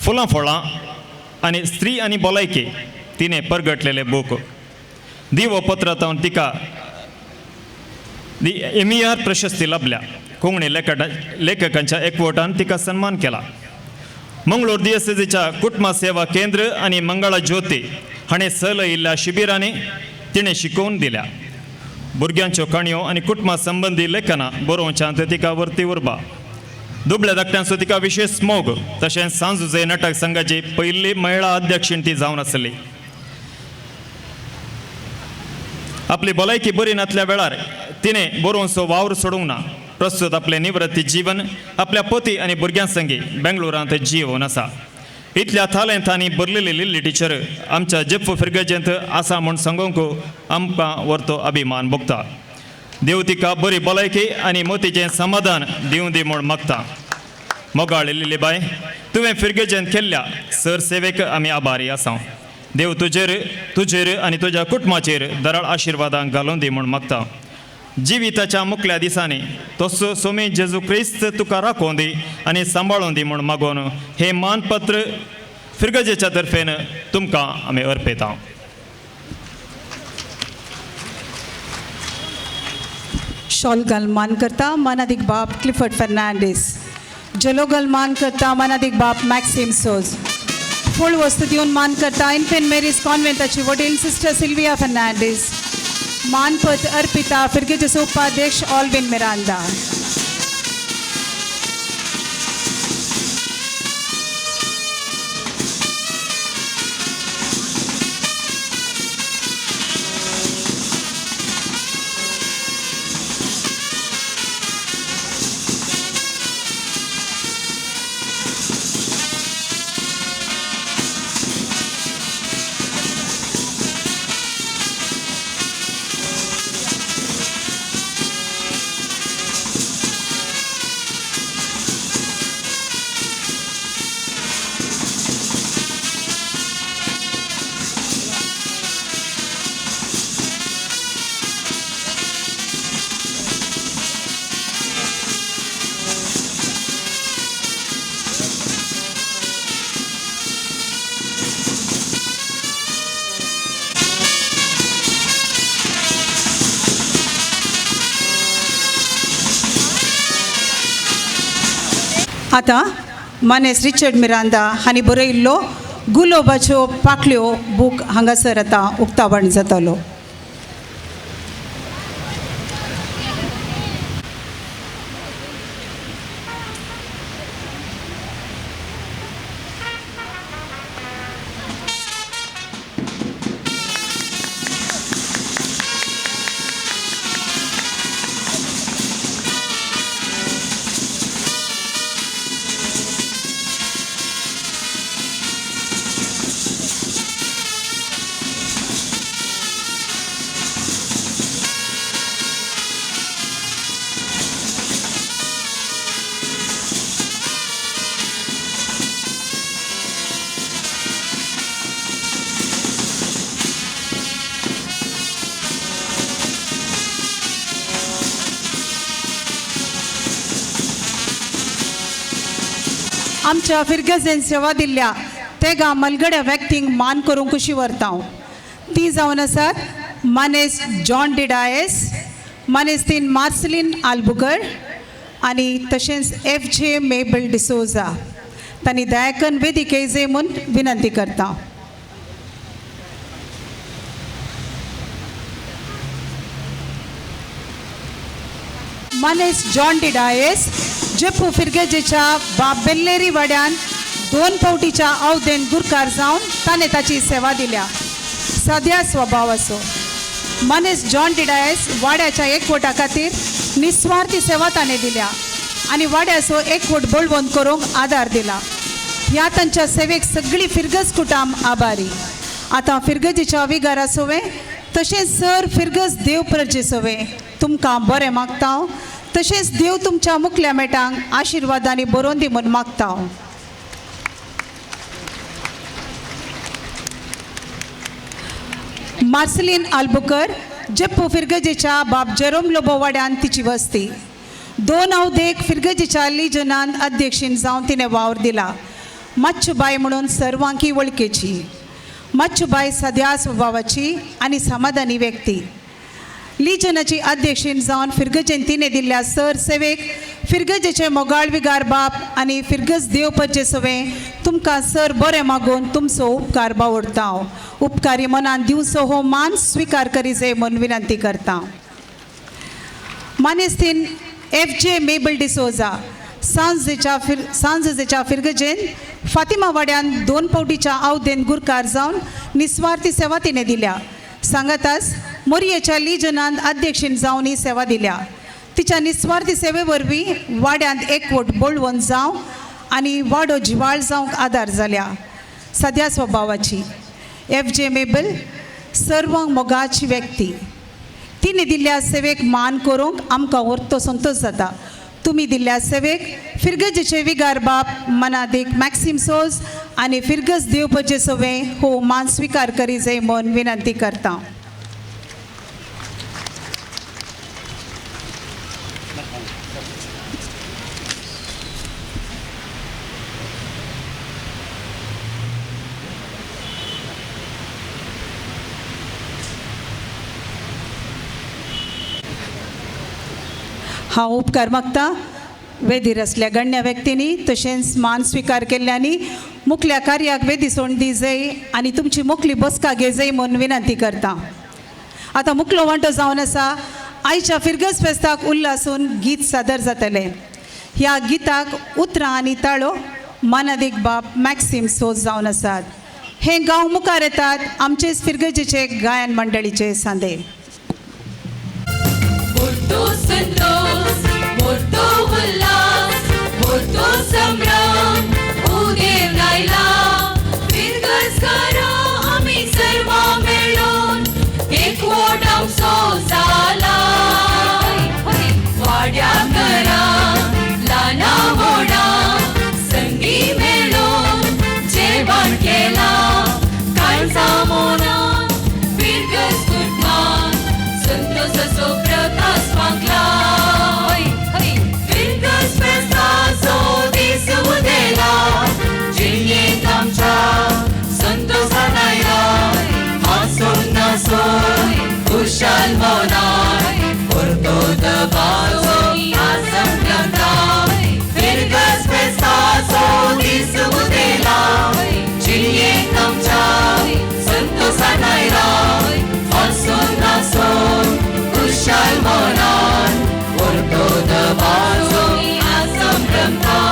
[SPEAKER 19] फुलां फळां आनी स्त्री आनी भलायकी तिने परगटलेले बूक. दिवो पत्रांतावन तिका एमियार प्रशस्ती लाभल्या. कोंकणी लेखकांच्या एकवटान तिका सन्मान केला. मंगळूर दिएसएसीच्या कुटुंब सेवा केंद्र आनी मंगळा ज्योती हाणें चलयिल्ल्या शिबिरांनी तिणें शिकोवन दिल्या. भुरग्यांच्यो काणयो आनी कुटुंबा संबंदी लेखनां बरोवच्यांत तिका वर्ती उरबा. दुबळ्या धाकट्यांचो तिका विशेष मोग. तशेंच सांजुजे नाटक संघाची पयली महिला अध्यक्षीण ती जावन आसली. आपली भलायकी बरी नासल्या वेळार तिने बरोवचो वावर सोडूंक ना. प्रस्तुत आपले निवृत्ती जीवन आपल्या पती आनी भुरग्यां संगी बेंगलोरांत जियोवन आसा. इतल्या थालेंतांनी बरलेली लिल्ली टिचर आमच्या जप्प फिरगजेंत आसा म्हूण सांगूंक आमकां व्हरतो अभिमान भोगता. देव तिका बरी भलायकी आनी मोतीचें समाधान दिवं दी म्हूण मागता. मोगाळ लिली बाय, तुवें फिरगजेंत केल्ल्या सर सेवेक आमी आभारी आसा. देव तुजेर आनी तुज्या कुटुंबाचेर दराळ आशिर्वादां घालून दी म्हूण मागता. जिविताच्या मुखल्या दिसांनी तसो सोमी जेजू क्रिस्त तुका राखोवन दी आनी सांबाळून दी म्हूण मागोवन हे मानपत्र फिरगजेच्या तर्फेन तुमकां आमी अर्पयता.
[SPEAKER 18] शॉल गलमान करता मानादिक बाप क्लिफर्ड फर्नांडीस. जलो गलमान करता मानादिक बाप मॅक्सिम सोज. फूल वस्तू दिवन मान करता इन्फेंट मेरीज कॉन्व्हेंटाची वडील सिस्टर सिल्विया फर्नांडीस. मानपत अर्पिता फिरगेजेचे उपाध्यक्ष ऑल्विन मिरांदा. आता मानेस रिचर्ड मिरांदा हांणी बरयल्लो गुलोबाच्यो पाकळ्यो बूक हांगासर आतां उक्तावण जातलो. आमच्या फिरगजेन सेवा दिल्ल्या तेगा मलगड्या व्यक्तींक मान करूंक कशी व्हरता. ती जावन आसात मानेस जॉन डिडायस, मानेस तीन मार्सलिन आल्बुकर आनी तशेंच FJ मेबल डिसोजा. तांणी दयाकन वेदिके येवून विनंती करता. मनेस जॉन डिडायस जेपू फिरगेजेच्या बाप बेल्लेरी वाड्यान 2 फावटीच्या अवधेन गुरकार जावन ताणें ताची सेवा दिल्या. सद्या स्वभाव असो मनेस जॉन डिडायस वाड्याच्या एकवटा खातीर निस्वार्थी सेवा ताणें दिल्या आनी वाड्याचो एकवट बळवंत करूंक आदार दिला. ह्या तांच्या सेवेक सगळी फिरगज कुटाम आभारी. आतां फिरगजीच्या विगारा सोवे तशेंच सर फिरगज देव प्रजे सोवे तुमकां बरें मागता. तशेंच देव तुमच्या मुखल्या मेटांक आशिर्वादांनी बरोवन दी म्हूण मागता. मार्सेलीन आल्बुकर जेप्पो फिरगजेच्या बाप जेरोम लोबो वाड्यान तिची वस्ती. 2 अवधेक फिरगजेच्या लिजनान अध्यक्षीन जावन तिणें वावर दिला. मच्छबाई म्हणून सर्वांकी वळखेची. मच्छबाई सद्या स्वभावाची आनी समाधानी व्यक्ती. लिजनाची अध्यक्षीन जावन फिरगजेन तिणें दिल्ल्या सर सेवेक फिरगजेचे मोगाळ विगार बाप आनी फिरगज देवपरचे सवे तुमकां सर बरें मागून तुमचो उपकार बावडटा. उपकारी मनान दिवचो हो मान स्विकार करीजे म्हूण विनंती करता. मानेस्तीन FJ मेबल डिसोजा सांजेच्या फिरगजेन फातिमा वाड्यान 2 फावटीच्या अवधेन गुरकार जावन निस्वार्थी सेवा तिणें दिल्या. सांगाताच मोरयेच्या लिजनान अध्यक्षीन जावन ही सेवा दिल्या. तिच्या निस्वार्थी सेवे वरवीं वाड्यांत एकवट बळवंत जावं आनी वाडो जिवाळ जावंक आदार जाल्या. सद्या स्वभावाची FJ मेबल सर्वांक मोगाची व्यक्ती. तिणें दिल्ल्या सेवेक मान करूंक आमकां व्हरतो संतोश जाता. तुमी दिल्ल्या सेवेक फिरगजेचे विगार बाप मनादेक मॅक्सिम सोज आनी फिरगज देवपचे सवे हो मान स्विकार करीजे म्हूण विनंती करता. हांव उपकार मागता वेदीर असल्या गण्य व्यक्तींनी तशेंच मान स्विकार केल्ल्यांनी मुखल्या कार्याक वेदी सोडून दी जाय आनी तुमची मुखली बसका घे जाय म्हूण विनंती करता. आतां मुखलो वांटो जावन आसा. आयच्या फिरगज फेस्ताक उल्हासून गीत सादर जातलें. ह्या गिताक उतरां आनी ताळो मनादेक बाप मॅक्सिम सोज जावन आसात. हे गांव मुखार येतात आमचेच फिरगजेचे गायन मंडळीचे सांदे.
[SPEAKER 14] Morto Santosh, morto Ulhas, morto संभ्रम, उदेव लायला. फिरगज करा आमी सर्व मेळून, एकवट आमचो जाला. वाड्या करा, ल्हाना व्हडा, संगी मेळून जेवण केला. काळजा मोनान फिरगज कुटुंबान संतोषाचो प्रकाश मागला. फिरगज फेस्ताचो दीस उदेला. जिणयेंत आमच्या संतोषान आयला. हांसून नाचून खुशाल मनान परतो दबाचो आसम घालता. फिरगज फेस्ताचो दीस उदेला. जिणयेंत आमच्या संतोषान आयला. हांसून नाचून खुशाल मनान परतो दबाचो आसम घालता.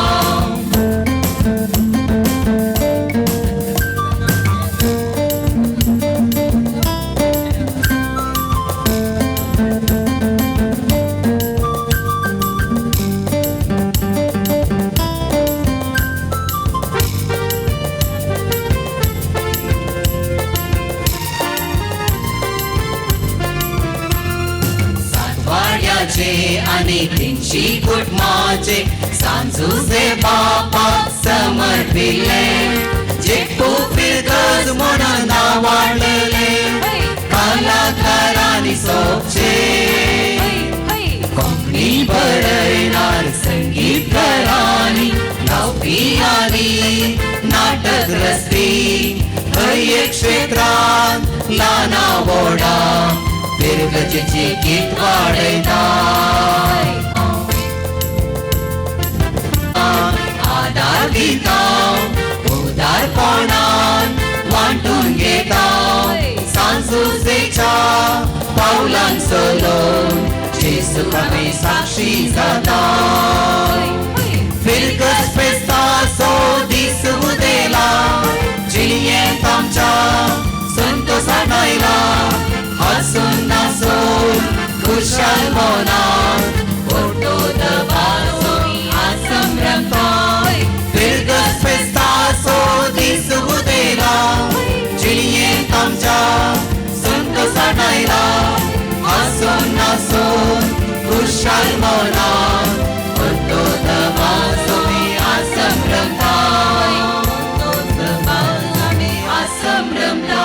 [SPEAKER 14] आनी तिनशी कुटुंबाचे सांजुचे बापाक समर्पिल्ले. जेपू फिरगज म्हणून वाडलेले कलाकारांनी सोबचे. कोंकणी बरयणार संगीतकारांनी गावपी आनी नाटक रचपी. हर एक क्षेत्रांत ल्हाना व्हडा फिरगजेची गीत वाडयता. आदार दिता उदारपणान वांटून घेता. सांजुजेच्या पावलांक चलोवन जेजू
[SPEAKER 2] येसू आमी साक्षी जाताय फिरकस फेस्ताचो दीस उदेला जिणयेंत आमच्या संतोषान आयला हसून नाचून खुशाल मनान फोटो दबाचो आसम रंगताय फिरकस फेस्ताचो दीस उदेला जिणयेंत आमच्या संतोषान आयला हसून नाचून खुशाल मनान फोटो दबाचो आसम रंगताय फोटो दबाचो आसम रंगताय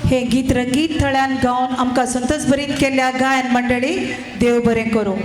[SPEAKER 18] हे गीत रंगीत थळ्यान गावन आमकां संतोष भरीत केल्ल्या गायन मंडळी देव बरें करूं.